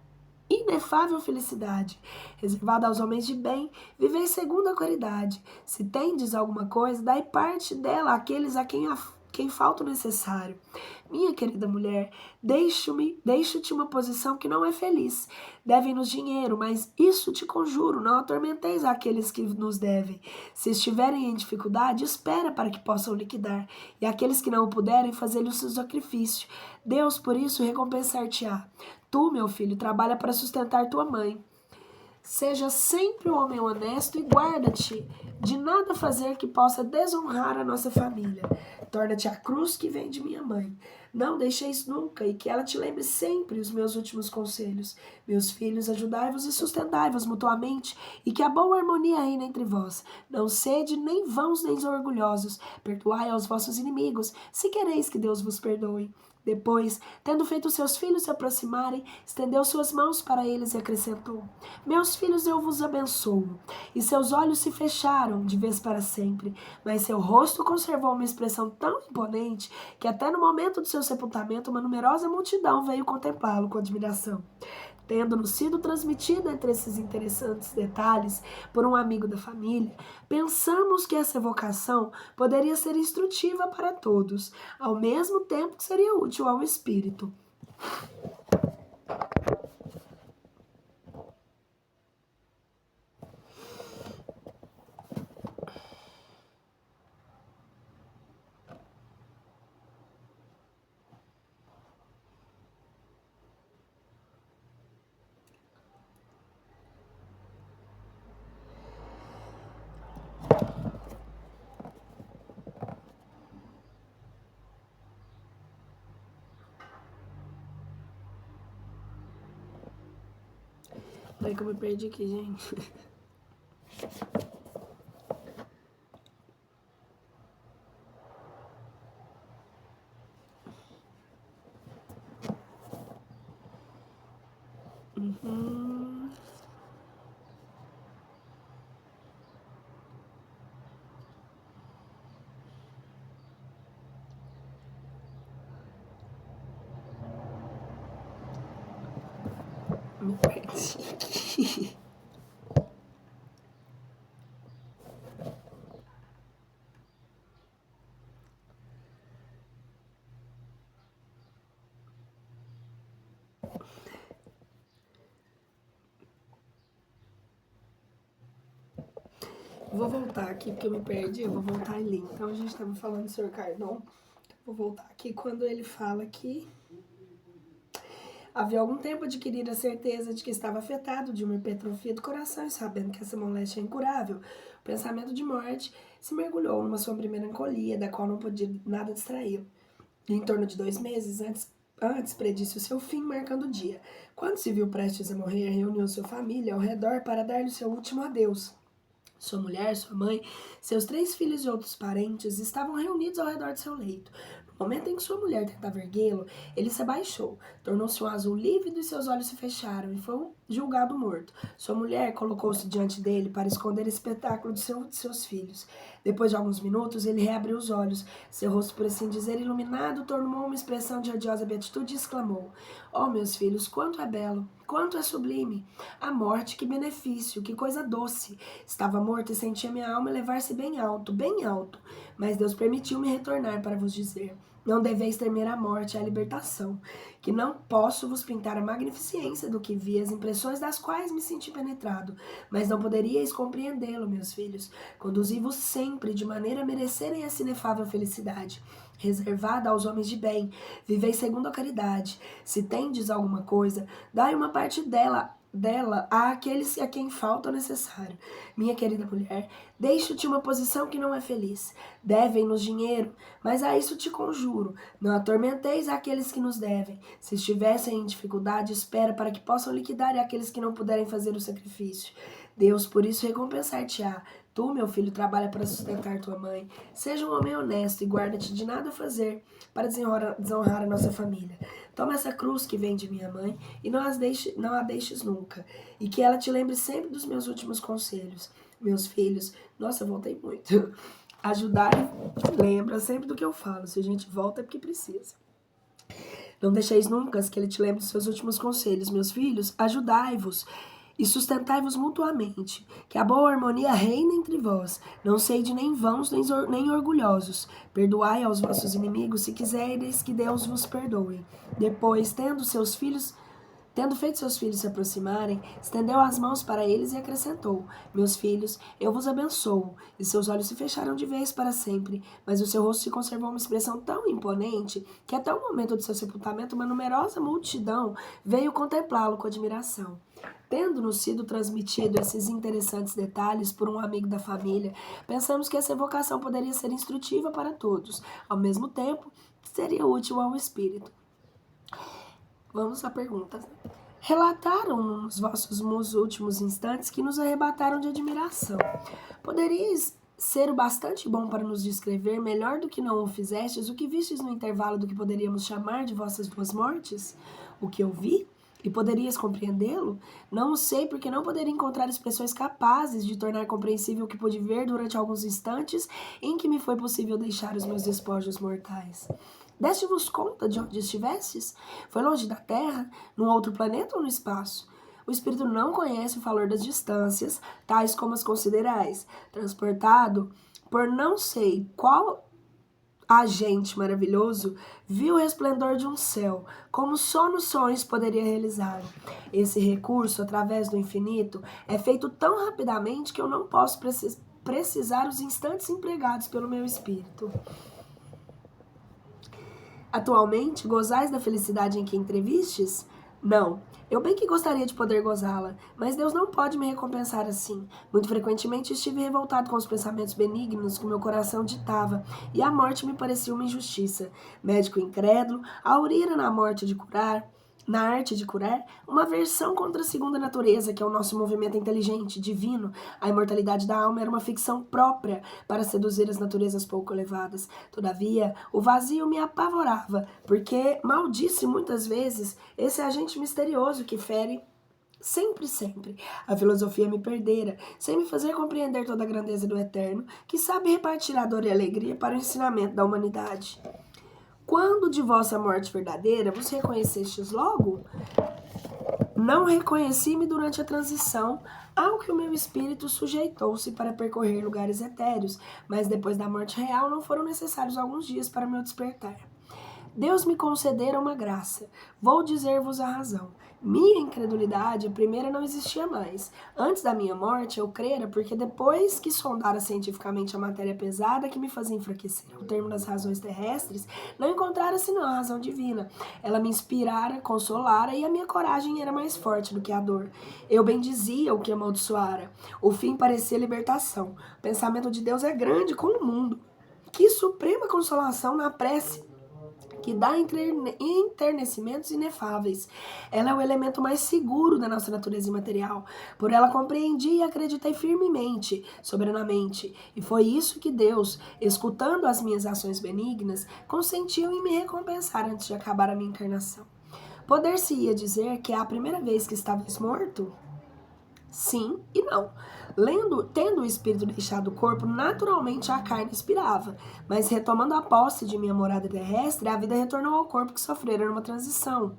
inefável felicidade, reservada aos homens de bem, vivei segundo a caridade. Se tendes alguma coisa, dai parte dela àqueles a quem falta o necessário. Minha querida mulher, deixo-te uma posição que não é feliz. Devem-nos dinheiro, mas isso te conjuro, não atormenteis aqueles que nos devem. Se estiverem em dificuldade, espera para que possam liquidar, e aqueles que não o puderem, fazer-lhe o seu sacrifício. Deus, por isso, recompensar-te-á. Tu, meu filho, trabalha para sustentar tua mãe. Seja sempre um homem honesto e guarda-te de nada fazer que possa desonrar a nossa família. Torna-te a cruz que vem de minha mãe. Não deixeis nunca e que ela te lembre sempre os meus últimos conselhos. Meus filhos, ajudai-vos e sustentai-vos mutuamente e que a boa harmonia reine entre vós. Não sede nem vãos nem orgulhosos. Perdoai aos vossos inimigos, se quereis que Deus vos perdoe. Depois, tendo feito seus filhos se aproximarem, estendeu suas mãos para eles e acrescentou: meus filhos, eu vos abençoo. E seus olhos se fecharam de vez para sempre, mas seu rosto conservou uma expressão tão imponente que até no momento do seu sepultamento uma numerosa multidão veio contemplá-lo com admiração. Tendo-nos sido transmitida entre esses interessantes detalhes por um amigo da família, pensamos que essa evocação poderia ser instrutiva para todos, ao mesmo tempo que seria útil ao espírito. Peraí que eu me perdi aqui, gente. Me perdi. Vou voltar aqui porque eu me perdi, eu vou voltar ali. Então a gente estava falando do Sr. Cardon. Vou voltar aqui quando ele fala que havia algum tempo adquirir a certeza de que estava afetado de uma hipertrofia do coração e sabendo que essa moléstia é incurável, o pensamento de morte se mergulhou numa sombria melancolia da qual não podia nada distraí-lo. Em torno de 2 meses antes predisse o seu fim, marcando o dia. Quando se viu prestes a morrer, reuniu sua família ao redor para dar-lhe seu último adeus. Sua mulher, sua mãe, seus 3 filhos e outros parentes estavam reunidos ao redor de seu leito. No momento em que sua mulher tentava erguê-lo, ele se abaixou, tornou-se um azul lívido e seus olhos se fecharam e foi julgado morto. Sua mulher colocou-se diante dele para esconder esse espetáculo de seus filhos. Depois de alguns minutos, ele reabriu os olhos. Seu rosto, por assim dizer, iluminado, tornou uma expressão de radiosa beatitude e exclamou: ó, meus filhos, quanto é belo! Quanto é sublime! A morte, que benefício, que coisa doce! Estava morto e sentia minha alma elevar-se bem alto, mas Deus permitiu-me retornar para vos dizer: não deveis temer a morte, a libertação, que não posso vos pintar a magnificência do que vi, as impressões das quais me senti penetrado, mas não poderíeis compreendê-lo, meus filhos. Conduzi-vos sempre de maneira a merecerem essa inefável felicidade, reservada aos homens de bem. Vivei segundo a caridade. Se tendes alguma coisa, dai uma parte dela dela àqueles a quem falta o necessário. Minha querida mulher, deixo-te uma posição que não é feliz. Devem-nos dinheiro, mas a isso te conjuro. Não atormenteis aqueles que nos devem. Se estivessem em dificuldade, espera para que possam liquidar aqueles que não puderem fazer o sacrifício. Deus, por isso, recompensar-te-á. Tu, meu filho, trabalha para sustentar tua mãe. Seja um homem honesto e guarda-te de nada fazer para desonrar a nossa família. Toma essa cruz que vem de minha mãe e não a deixes nunca. E que ela te lembre sempre dos meus últimos conselhos. Meus filhos, nossa, eu voltei muito. Ajudar, lembra sempre do que eu falo. Se a gente volta é porque precisa. Não deixeis nunca que ele te lembre dos seus últimos conselhos. Meus filhos, ajudai-vos e sustentai-vos mutuamente, que a boa harmonia reine entre vós. Não sede nem vãos, nem orgulhosos. Perdoai aos vossos inimigos, se quiseres que Deus vos perdoe. Depois, tendo feito seus filhos se aproximarem, estendeu as mãos para eles e acrescentou: Meus filhos, eu vos abençoo. E seus olhos se fecharam de vez para sempre, mas o seu rosto se conservou uma expressão tão imponente que até o momento de seu sepultamento uma numerosa multidão veio contemplá-lo com admiração. Tendo-nos sido transmitido esses interessantes detalhes por um amigo da família, pensamos que essa evocação poderia ser instrutiva para todos, ao mesmo tempo seria útil ao espírito. Vamos a perguntas. Relataram nos vossos últimos instantes que nos arrebataram de admiração. Poderíeis ser o bastante bom para nos descrever, melhor do que não o fizestes, o que vistes no intervalo do que poderíamos chamar de vossas duas mortes? O que eu vi? E poderias compreendê-lo? Não o sei, porque não poderia encontrar expressões capazes de tornar compreensível o que pude ver durante alguns instantes em que me foi possível deixar os meus despojos mortais. Deste-vos conta de onde estivestes? Foi longe da Terra, num outro planeta ou no espaço? O espírito não conhece o valor das distâncias, tais como as considerais. Transportado por não sei qual agente maravilhoso, viu o resplendor de um céu, como só nos sonhos poderia realizar. Esse recurso, através do infinito, é feito tão rapidamente que eu não posso precisar os instantes empregados pelo meu espírito. Atualmente, gozais da felicidade em que entrevistes? Não. Eu bem que gostaria de poder gozá-la, mas Deus não pode me recompensar assim. Muito frequentemente estive revoltado com os pensamentos benignos que meu coração ditava, e a morte me parecia uma injustiça. Médico incrédulo, Aurira na arte de curar, uma versão contra a segunda natureza, que é o nosso movimento inteligente, divino. A imortalidade da alma era uma ficção própria para seduzir as naturezas pouco elevadas. Todavia, o vazio me apavorava, porque maldisse muitas vezes esse agente misterioso que fere sempre. A filosofia me perdera, sem me fazer compreender toda a grandeza do eterno, que sabe repartir a dor e a alegria para o ensinamento da humanidade. Quando de vossa morte verdadeira vos reconhecestes logo? Não reconheci-me durante a transição, ao que o meu espírito sujeitou-se para percorrer lugares etéreos, mas depois da morte real não foram necessários alguns dias para meu despertar. Deus me concedera uma graça. Vou dizer-vos a razão. Minha incredulidade, a primeira, não existia mais. Antes da minha morte, eu crera, porque depois que sondara cientificamente a matéria pesada que me fazia enfraquecer ao termo das razões terrestres, não encontrara senão a razão divina. Ela me inspirara, consolara, e a minha coragem era mais forte do que a dor. Eu bendizia o que amaldiçoara. O fim parecia libertação. O pensamento de Deus é grande com o mundo. Que suprema consolação na prece, que dá enternecimentos inefáveis. Ela é o elemento mais seguro da nossa natureza imaterial. Por ela compreendi e acreditei firmemente, soberanamente. E foi isso que Deus, escutando as minhas ações benignas, consentiu em me recompensar antes de acabar a minha encarnação. Poder-se-ia dizer que é a primeira vez que estavas morto? Sim e não. Tendo o espírito deixado o corpo, naturalmente a carne expirava, mas retomando a posse de minha morada terrestre, a vida retornou ao corpo que sofrera numa transição,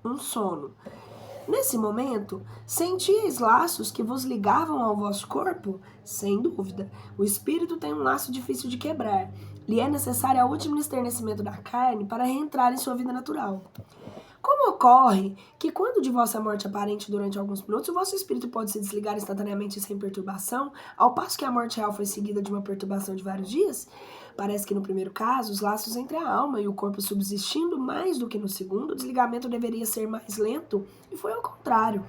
um sono. Nesse momento, sentíeis laços que vos ligavam ao vosso corpo? Sem dúvida. O espírito tem um laço difícil de quebrar. Lhe é necessário o último esternecimento da carne para reentrar em sua vida natural. Como ocorre que, quando de vossa morte aparente durante alguns minutos, o vosso espírito pode se desligar instantaneamente sem perturbação, ao passo que a morte real foi seguida de uma perturbação de vários dias? Parece que no primeiro caso, os laços entre a alma e o corpo subsistindo mais do que no segundo, o desligamento deveria ser mais lento, e foi ao contrário.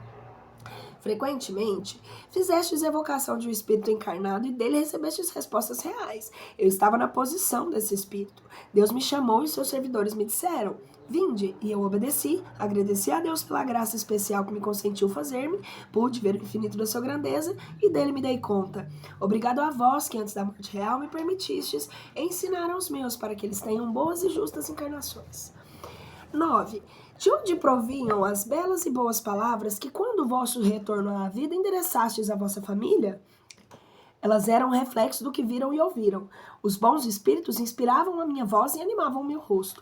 Frequentemente, fizestes evocação de um espírito encarnado e dele recebestes respostas reais. Eu estava na posição desse espírito. Deus me chamou e seus servidores me disseram: vinde, e eu obedeci, agradeci a Deus pela graça especial que me consentiu fazer-me, pude ver o infinito da sua grandeza e dele me dei conta. Obrigado a vós que antes da morte real me permitistes ensinar aos meus para que eles tenham boas e justas encarnações. 9. De onde provinham as belas e boas palavras que, quando vosso retorno à vida, endereçastes à vossa família? Elas eram reflexo do que viram e ouviram. Os bons espíritos inspiravam a minha voz e animavam o meu rosto.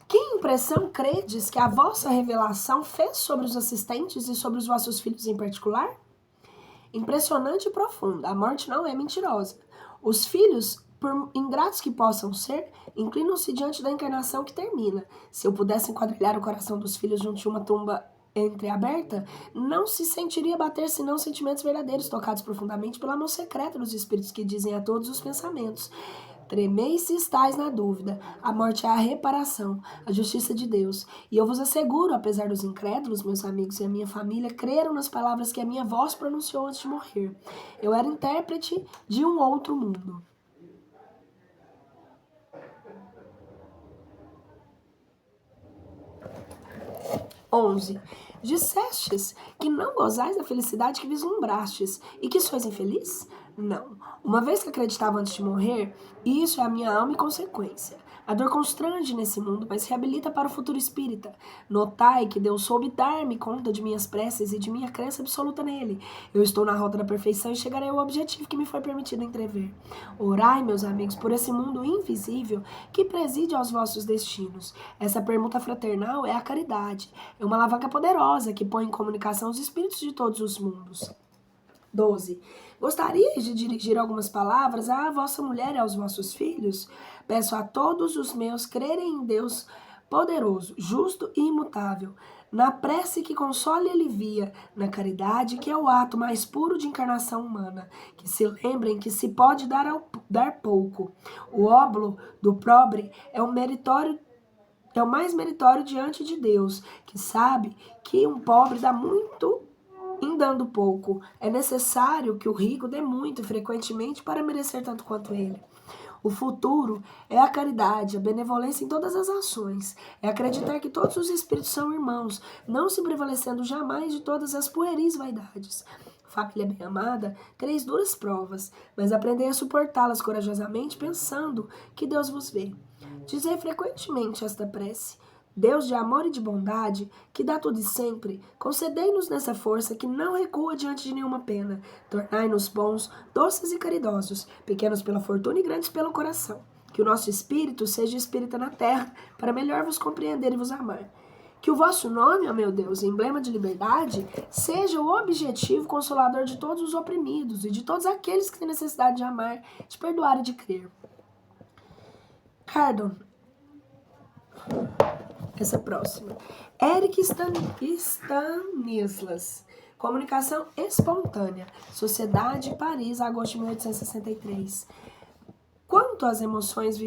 Que impressão credes que a vossa revelação fez sobre os assistentes e sobre os vossos filhos em particular? Impressionante e profunda. A morte não é mentirosa. Os filhos, por ingratos que possam ser, inclinam-se diante da encarnação que termina. Se eu pudesse enquadrilhar o coração dos filhos junto de uma tumba entreaberta, não se sentiria bater senão sentimentos verdadeiros, tocados profundamente pela mão secreta dos espíritos que dizem a todos os pensamentos: tremeis se estáis na dúvida, a morte é a reparação, a justiça de Deus. E eu vos asseguro, apesar dos incrédulos, meus amigos e a minha família creram nas palavras que a minha voz pronunciou antes de morrer. Eu era intérprete de um outro mundo. 11. Dissestes que não gozais da felicidade que vislumbrastes e que sois infeliz? Não. Uma vez que acreditava antes de morrer, isso é a minha alma e consequência. A dor constrange nesse mundo, mas reabilita para o futuro espírita. Notai que Deus soube dar-me conta de minhas preces e de minha crença absoluta nele. Eu estou na rota da perfeição e chegarei ao objetivo que me foi permitido entrever. Orai, meus amigos, por esse mundo invisível que preside aos vossos destinos. Essa permuta fraternal é a caridade. É uma alavanca poderosa que põe em comunicação os espíritos de todos os mundos. 12. Gostarias de dirigir algumas palavras à vossa mulher e aos vossos filhos? Peço a todos os meus crerem em Deus poderoso, justo e imutável, na prece que consola e alivia, na caridade que é o ato mais puro de encarnação humana, que se lembrem que se pode dar pouco. O óbolo do pobre é o mais meritório diante de Deus, que sabe que um pobre dá muito em dando pouco. É necessário que o rico dê muito e frequentemente para merecer tanto quanto ele. O futuro é a caridade, a benevolência em todas as ações. É acreditar que todos os espíritos são irmãos, não se prevalecendo jamais de todas as pueris vaidades. Família bem-amada, tereis duras provas, mas aprendei a suportá-las corajosamente, pensando que Deus vos vê. Dizei frequentemente esta prece: Deus de amor e de bondade, que dá tudo e sempre, concedei-nos nessa força que não recua diante de nenhuma pena. Tornai-nos bons, doces e caridosos, pequenos pela fortuna e grandes pelo coração. Que o nosso espírito seja espírita na terra, para melhor vos compreender e vos amar. Que o vosso nome, ó meu Deus, emblema de liberdade, seja o objetivo consolador de todos os oprimidos e de todos aqueles que têm necessidade de amar, de perdoar e de crer. Cardon. Essa próxima. Eric Stanislas. Comunicação espontânea. Sociedade, Paris, agosto de 1863. Quanto as emoções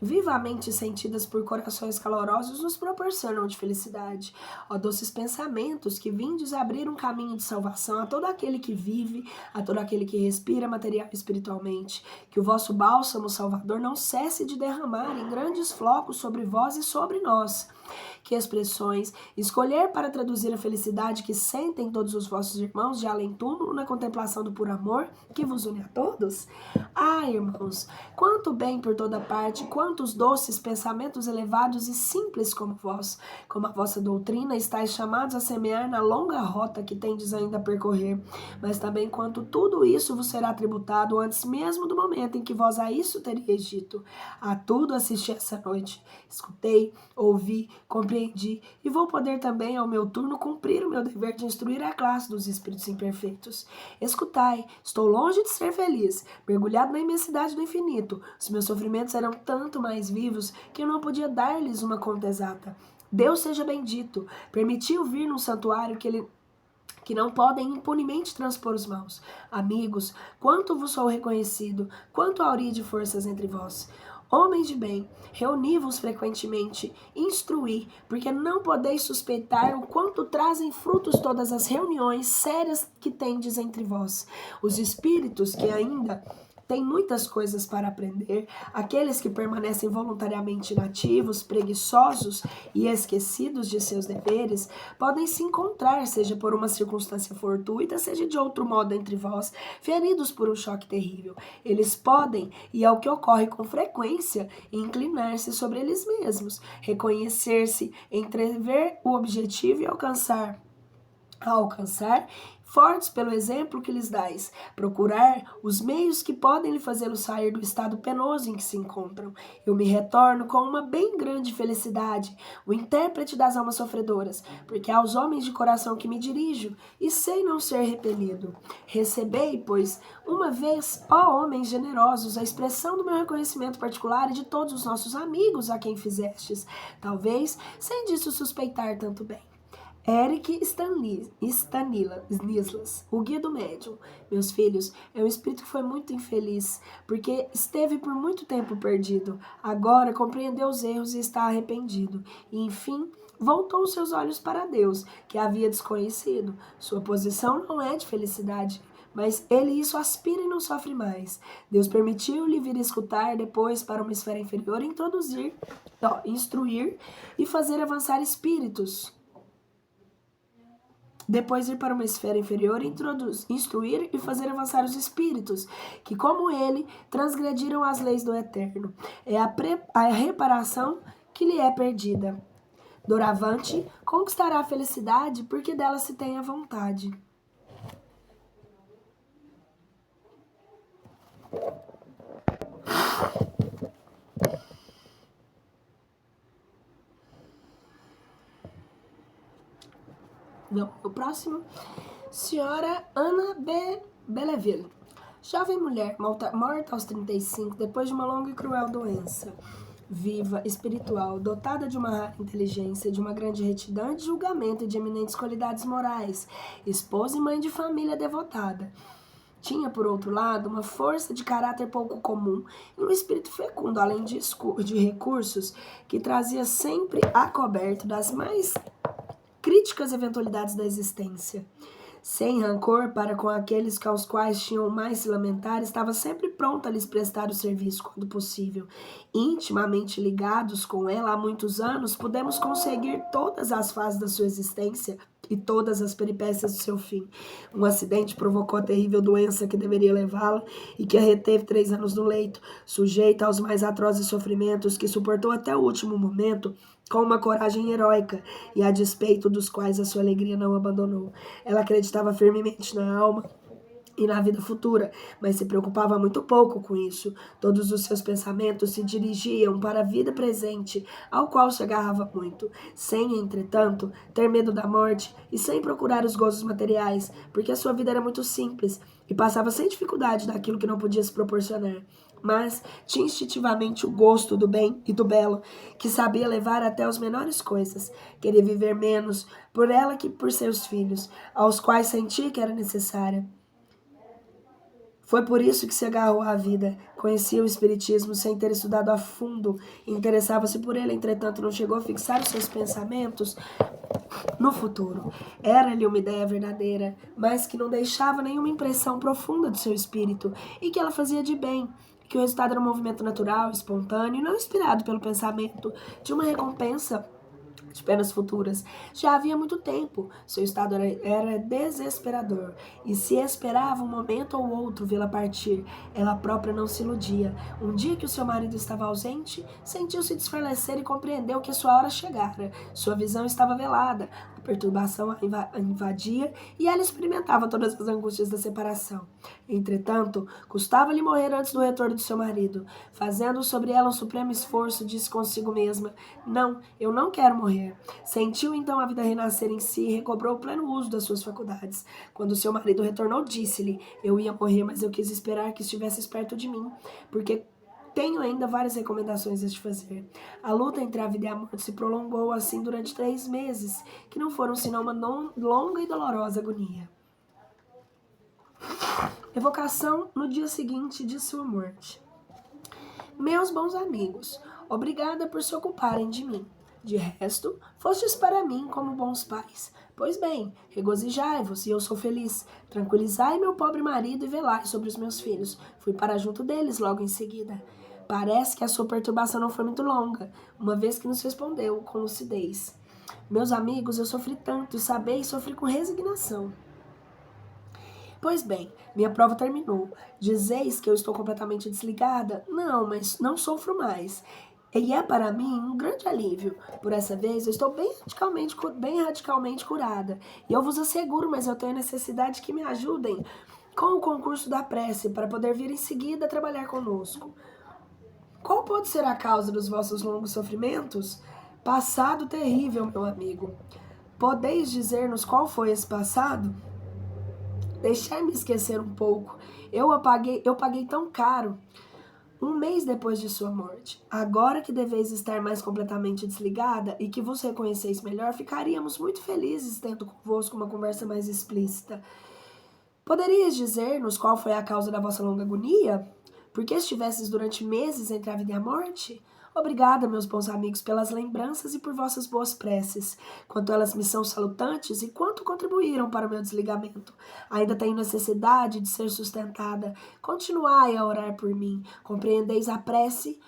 vivamente sentidas por corações calorosos nos proporcionam de felicidade. Ó doces pensamentos que vindes abrir um caminho de salvação a todo aquele que vive, a todo aquele que respira material e espiritualmente. Que o vosso bálsamo salvador não cesse de derramar em grandes flocos sobre vós e sobre nós. Que expressões escolher para traduzir a felicidade que sentem todos os vossos irmãos de além-túmulo na contemplação do puro amor que vos une a todos? Ah, irmãos, quanto bem por toda parte, quantos doces pensamentos elevados e simples como vós, como a vossa doutrina, estáis chamados a semear na longa rota que tendes ainda a percorrer, mas também quanto tudo isso vos será tributado antes mesmo do momento em que vós a isso teríeis dito. A tudo assisti essa noite, escutei, ouvi, compreendi e vou poder também, ao meu turno, cumprir o meu dever de instruir a classe dos espíritos imperfeitos. Escutai, estou longe de ser feliz, mergulhado na imensidade do infinito. Os meus sofrimentos eram tanto mais vivos que eu não podia dar-lhes uma conta exata. Deus seja bendito, permitiu vir num santuário que não podem impunemente transpor os maus. Amigos, quanto vos sou reconhecido, quanto auria de forças entre vós. Homens de bem, reuni-vos frequentemente, instruí, porque não podeis suspeitar o quanto trazem frutos todas as reuniões sérias que tendes entre vós. Os espíritos que ainda têm muitas coisas para aprender, aqueles que permanecem voluntariamente inativos, preguiçosos e esquecidos de seus deveres, podem se encontrar, seja por uma circunstância fortuita, seja de outro modo entre vós, feridos por um choque terrível. Eles podem, e é o que ocorre com frequência, inclinar-se sobre eles mesmos, reconhecer-se, entrever o objetivo e alcançar, fortes pelo exemplo que lhes dais, procurar os meios que podem lhe fazê-los sair do estado penoso em que se encontram. Eu me retorno com uma bem grande felicidade, o intérprete das almas sofredoras, porque aos homens de coração que me dirijo, e sei não ser repelido. Recebei, pois, uma vez, ó homens generosos, a expressão do meu reconhecimento particular e de todos os nossos amigos a quem fizestes, talvez, sem disso suspeitar tanto bem. Eric Stanislas, o guia do médium. Meus filhos, é um espírito que foi muito infeliz, porque esteve por muito tempo perdido. Agora compreendeu os erros e está arrependido. E, enfim, voltou seus olhos para Deus, que havia desconhecido. Sua posição não é de felicidade, mas ele isso aspira e não sofre mais. Deus permitiu-lhe vir escutar depois para uma esfera inferior instruir e fazer avançar espíritos. Depois ir para uma esfera inferior, instruir e fazer avançar os espíritos, que como ele, transgrediram as leis do Eterno. É a reparação que lhe é perdida. Doravante, conquistará a felicidade, porque dela se tem a vontade. O próximo, senhora Ana B. Belleville. Jovem mulher, morta aos 35, depois de uma longa e cruel doença. Viva, espiritual, dotada de uma rara inteligência, de uma grande retidão de julgamento e de eminentes qualidades morais. Esposa e mãe de família devotada. Tinha, por outro lado, uma força de caráter pouco comum e um espírito fecundo, além de recursos, que trazia sempre a coberto das mais críticas eventualidades da existência. Sem rancor para com aqueles aos quais tinham mais se lamentar, estava sempre pronta a lhes prestar o serviço quando possível. Intimamente ligados com ela há muitos anos, pudemos conseguir todas as fases da sua existência e todas as peripécias do seu fim. Um acidente provocou a terrível doença que deveria levá-la e que a reteve 3 anos no leito, sujeita aos mais atrozes sofrimentos, que suportou até o último momento com uma coragem heróica e a despeito dos quais a sua alegria não abandonou. Ela acreditava firmemente na alma e na vida futura, mas se preocupava muito pouco com isso. Todos os seus pensamentos se dirigiam para a vida presente, ao qual se agarrava muito, sem, entretanto, ter medo da morte e sem procurar os gozos materiais, porque a sua vida era muito simples e passava sem dificuldade daquilo que não podia se proporcionar. Mas tinha instintivamente o gosto do bem e do belo, que sabia levar até as menores coisas. Queria viver menos por ela que por seus filhos, aos quais sentia que era necessária. Foi por isso que se agarrou à vida. Conhecia o espiritismo sem ter estudado a fundo. Interessava-se por ele, entretanto, não chegou a fixar os seus pensamentos no futuro. Era-lhe uma ideia verdadeira, mas que não deixava nenhuma impressão profunda do seu espírito, e que ela fazia de bem, que o resultado era um movimento natural, espontâneo, e não inspirado pelo pensamento de uma recompensa de penas futuras. Já havia muito tempo, seu estado era desesperador, e se esperava um momento ou outro vê-la partir, ela própria não se iludia. Um dia que o seu marido estava ausente, sentiu-se desfalecer e compreendeu que a sua hora chegara. Sua visão estava velada, a perturbação a invadia, e ela experimentava todas as angústias da separação. Entretanto, custava-lhe morrer antes do retorno de seu marido. Fazendo sobre ela um supremo esforço, disse consigo mesma: não, eu não quero morrer. Sentiu então a vida renascer em si e recobrou o pleno uso das suas faculdades. Quando seu marido retornou, disse-lhe: eu ia morrer, mas eu quis esperar que estivesse perto de mim, porque tenho ainda várias recomendações a te fazer. A luta entre a vida e a morte se prolongou assim durante 3 meses, que não foram senão uma longa e dolorosa agonia. Evocação no dia seguinte de sua morte. Meus bons amigos, obrigada por se ocuparem de mim. De resto, fostes para mim como bons pais. Pois bem, regozijai-vos, e eu sou feliz. Tranquilizai meu pobre marido e velai sobre os meus filhos. Fui para junto deles logo em seguida. Parece que a sua perturbação não foi muito longa, uma vez que nos respondeu com lucidez. Meus amigos, eu sofri tanto, e sabeis, sofri com resignação. Pois bem, minha prova terminou. Dizeis que eu estou completamente desligada? Não, mas não sofro mais. E é para mim um grande alívio. Por essa vez eu estou bem radicalmente curada. E eu vos asseguro, mas eu tenho necessidade que me ajudem com o concurso da prece para poder vir em seguida trabalhar conosco. Qual pode ser a causa dos vossos longos sofrimentos? Passado terrível, meu amigo. Podeis dizer-nos qual foi esse passado? Deixai-me esquecer um pouco. Eu paguei tão caro. Um mês depois de sua morte. Agora que deveis estar mais completamente desligada e que vos reconheceis melhor, ficaríamos muito felizes tendo convosco uma conversa mais explícita. Poderias dizer-nos qual foi a causa da vossa longa agonia? Por que estivesses durante meses entre a vida e a morte? Obrigada, meus bons amigos, pelas lembranças e por vossas boas preces. Quanto elas me são salutantes e quanto contribuíram para o meu desligamento. Ainda tenho necessidade de ser sustentada. Continuai a orar por mim. Compreendeis a prece,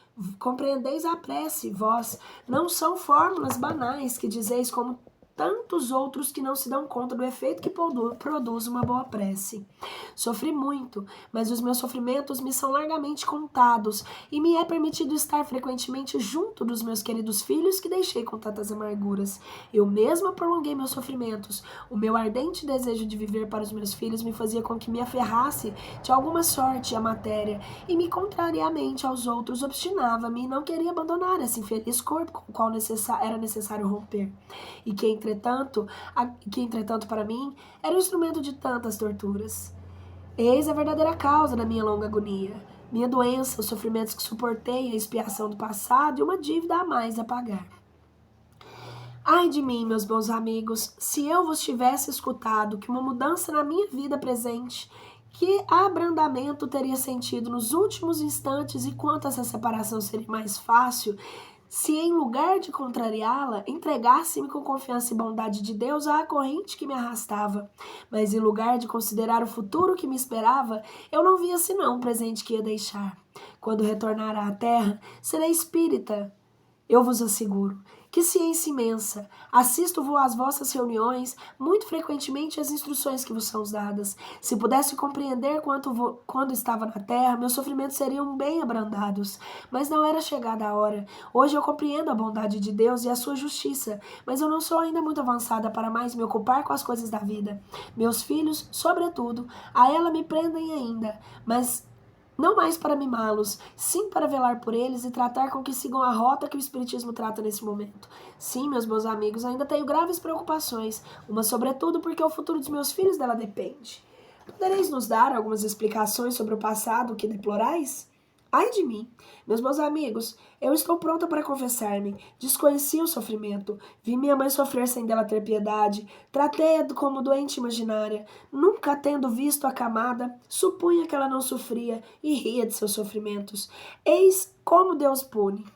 vós. Não são fórmulas banais que dizeis como tantos outros que não se dão conta do efeito que produz uma boa prece. Sofri muito, mas os meus sofrimentos me são largamente contados e me é permitido estar frequentemente junto dos meus queridos filhos que deixei com tantas amarguras. Eu mesma prolonguei meus sofrimentos. O meu ardente desejo de viver para os meus filhos me fazia com que me aferrasse de alguma sorte à matéria e me contrariamente aos outros obstinava-me e não queria abandonar esse infeliz corpo com o qual era necessário romper. E que entretanto para mim era um instrumento de tantas torturas. Eis a verdadeira causa da minha longa agonia. Minha doença, os sofrimentos que suportei, a expiação do passado e uma dívida a mais a pagar. Ai de mim, meus bons amigos, se eu vos tivesse escutado que uma mudança na minha vida presente, que abrandamento teria sentido nos últimos instantes e quanto essa separação seria mais fácil, se em lugar de contrariá-la, entregasse-me com confiança e bondade de Deus à corrente que me arrastava. Mas em lugar de considerar o futuro que me esperava, eu não via senão o presente que ia deixar. Quando retornar à terra, serei espírita, eu vos asseguro. Que ciência imensa! Assisto-vos às vossas reuniões, muito frequentemente às instruções que vos são dadas. Se pudesse compreender quando estava na terra, meus sofrimentos seriam bem abrandados. Mas não era chegada a hora. Hoje eu compreendo a bondade de Deus e a sua justiça, mas eu não sou ainda muito avançada para mais me ocupar com as coisas da vida. Meus filhos, sobretudo, a ela me prendem ainda, mas não mais para mimá-los, sim para velar por eles e tratar com que sigam a rota que o Espiritismo trata nesse momento. Sim, meus bons amigos, ainda tenho graves preocupações, uma sobretudo porque o futuro dos meus filhos dela depende. Podereis nos dar algumas explicações sobre o passado que deplorais? Ai de mim, meus bons amigos, eu estou pronta para confessar-me. Desconheci o sofrimento, vi minha mãe sofrer sem dela ter piedade, tratei-a como doente imaginária, nunca tendo visto a camada, supunha que ela não sofria e ria de seus sofrimentos. Eis como Deus pune.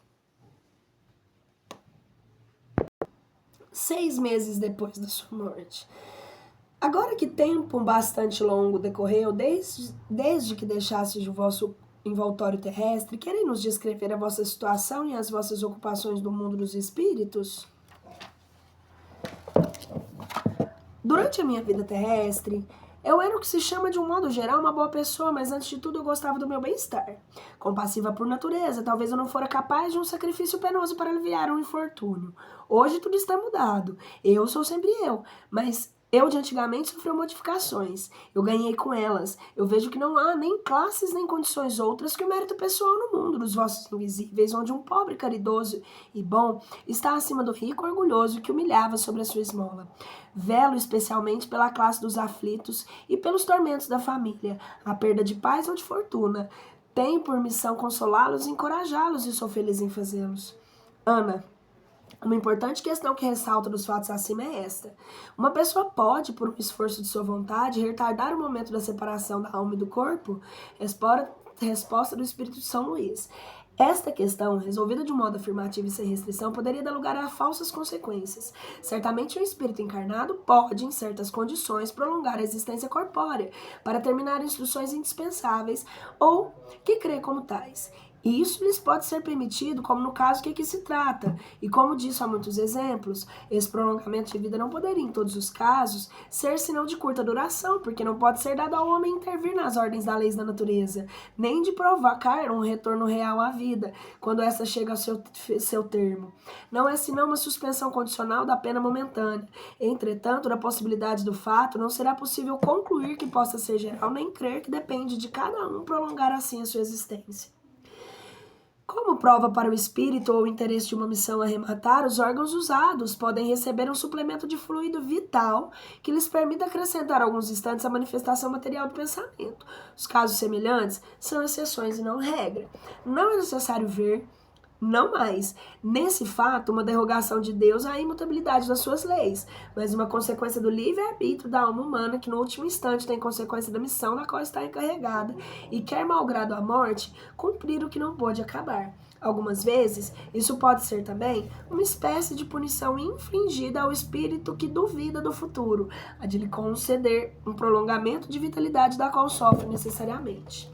6 meses depois da sua morte. Agora que tempo bastante longo decorreu desde que deixastes o vosso envoltório terrestre, querem nos descrever a vossa situação e as vossas ocupações do mundo dos espíritos? Durante a minha vida terrestre, eu era o que se chama de um modo geral uma boa pessoa, mas antes de tudo eu gostava do meu bem-estar. Compassiva por natureza, talvez eu não fora capaz de um sacrifício penoso para aliviar um infortúnio. Hoje tudo está mudado. Eu sou sempre eu, mas eu de antigamente sofreu modificações. Eu ganhei com elas. Eu vejo que não há nem classes nem condições outras que o mérito pessoal no mundo dos vossos invisíveis, onde um pobre caridoso e bom está acima do rico orgulhoso que humilhava sobre a sua esmola. Velo especialmente pela classe dos aflitos e pelos tormentos da família, a perda de paz ou de fortuna. Tenho por missão consolá-los e encorajá-los e sou feliz em fazê-los. Ana, uma importante questão que ressalta dos fatos acima é esta. Uma pessoa pode, por um esforço de sua vontade, retardar o momento da separação da alma e do corpo? Resposta do Espírito de São Luís. Esta questão, resolvida de um modo afirmativo e sem restrição, poderia dar lugar a falsas consequências. Certamente um espírito encarnado pode, em certas condições, prolongar a existência corpórea para terminar instruções indispensáveis ou que crê como tais. Isso lhes pode ser permitido, como no caso que aqui se trata, e como disso há muitos exemplos, esse prolongamento de vida não poderia, em todos os casos, ser senão de curta duração, porque não pode ser dado ao homem intervir nas ordens das leis da natureza, nem de provocar um retorno real à vida, quando essa chega ao seu termo. Não é senão uma suspensão condicional da pena momentânea. Entretanto, da possibilidade do fato, não será possível concluir que possa ser geral, nem crer que depende de cada um prolongar assim a sua existência. Como prova para o espírito ou o interesse de uma missão arrematar, os órgãos usados podem receber um suplemento de fluido vital que lhes permita acrescentar alguns instantes à manifestação material do pensamento. Os casos semelhantes são exceções e não regra. Não é necessário ver, não mais, nesse fato, uma derrogação de Deus à imutabilidade das suas leis, mas uma consequência do livre-arbítrio da alma humana que no último instante tem consequência da missão na qual está encarregada e quer, malgrado a morte, cumprir o que não pôde acabar. Algumas vezes, isso pode ser também uma espécie de punição infligida ao espírito que duvida do futuro, a de lhe conceder um prolongamento de vitalidade da qual sofre necessariamente.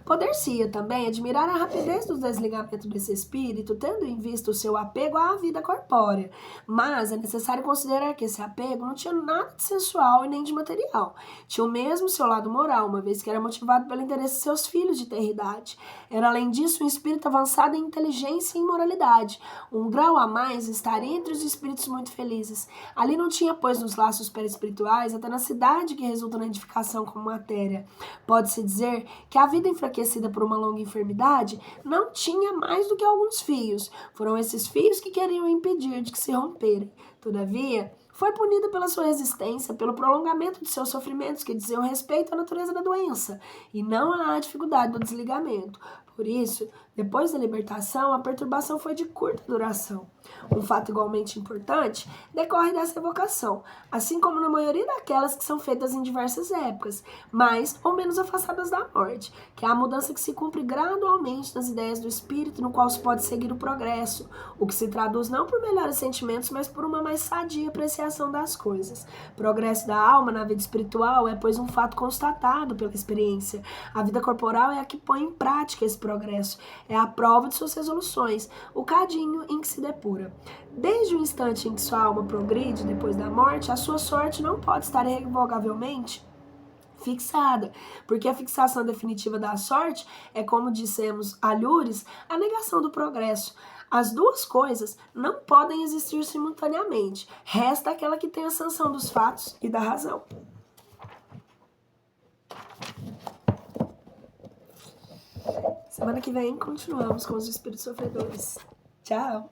Poder-se-ia também admirar a rapidez do desligamento desse espírito, tendo em vista o seu apego à vida corpórea. Mas é necessário considerar que esse apego não tinha nada de sensual e nem de material. Tinha o mesmo seu lado moral, uma vez que era motivado pelo interesse de seus filhos de ter idade. Era, além disso, um espírito avançado em inteligência e em moralidade. Um grau a mais estaria entre os espíritos muito felizes. Ali não tinha, pois, nos laços perispirituais a tenacidade que resulta na edificação como matéria. Pode-se dizer que a vida enfraquecida por uma longa enfermidade, não tinha mais do que alguns fios. Foram esses fios que queriam impedir de que se romperem. Todavia, foi punida pela sua resistência, pelo prolongamento de seus sofrimentos que diziam respeito à natureza da doença, e não à dificuldade do desligamento. Por isso, depois da libertação, a perturbação foi de curta duração. Um fato igualmente importante decorre dessa evocação, assim como na maioria daquelas que são feitas em diversas épocas, mais ou menos afastadas da morte, que é a mudança que se cumpre gradualmente nas ideias do espírito, no qual se pode seguir o progresso, o que se traduz não por melhores sentimentos, mas por uma mais sadia apreciação das coisas. Progresso da alma na vida espiritual é, pois, um fato constatado pela experiência. A vida corporal é a que põe em prática esse progresso, é a prova de suas resoluções, o cadinho em que se depura. Desde o instante em que sua alma progride depois da morte, a sua sorte não pode estar irrevogavelmente fixada, porque a fixação definitiva da sorte é, como dissemos alhures, a negação do progresso. As duas coisas não podem existir simultaneamente. Resta aquela que tem a sanção dos fatos e da razão. Semana que vem continuamos com os espíritos sofredores. Tchau!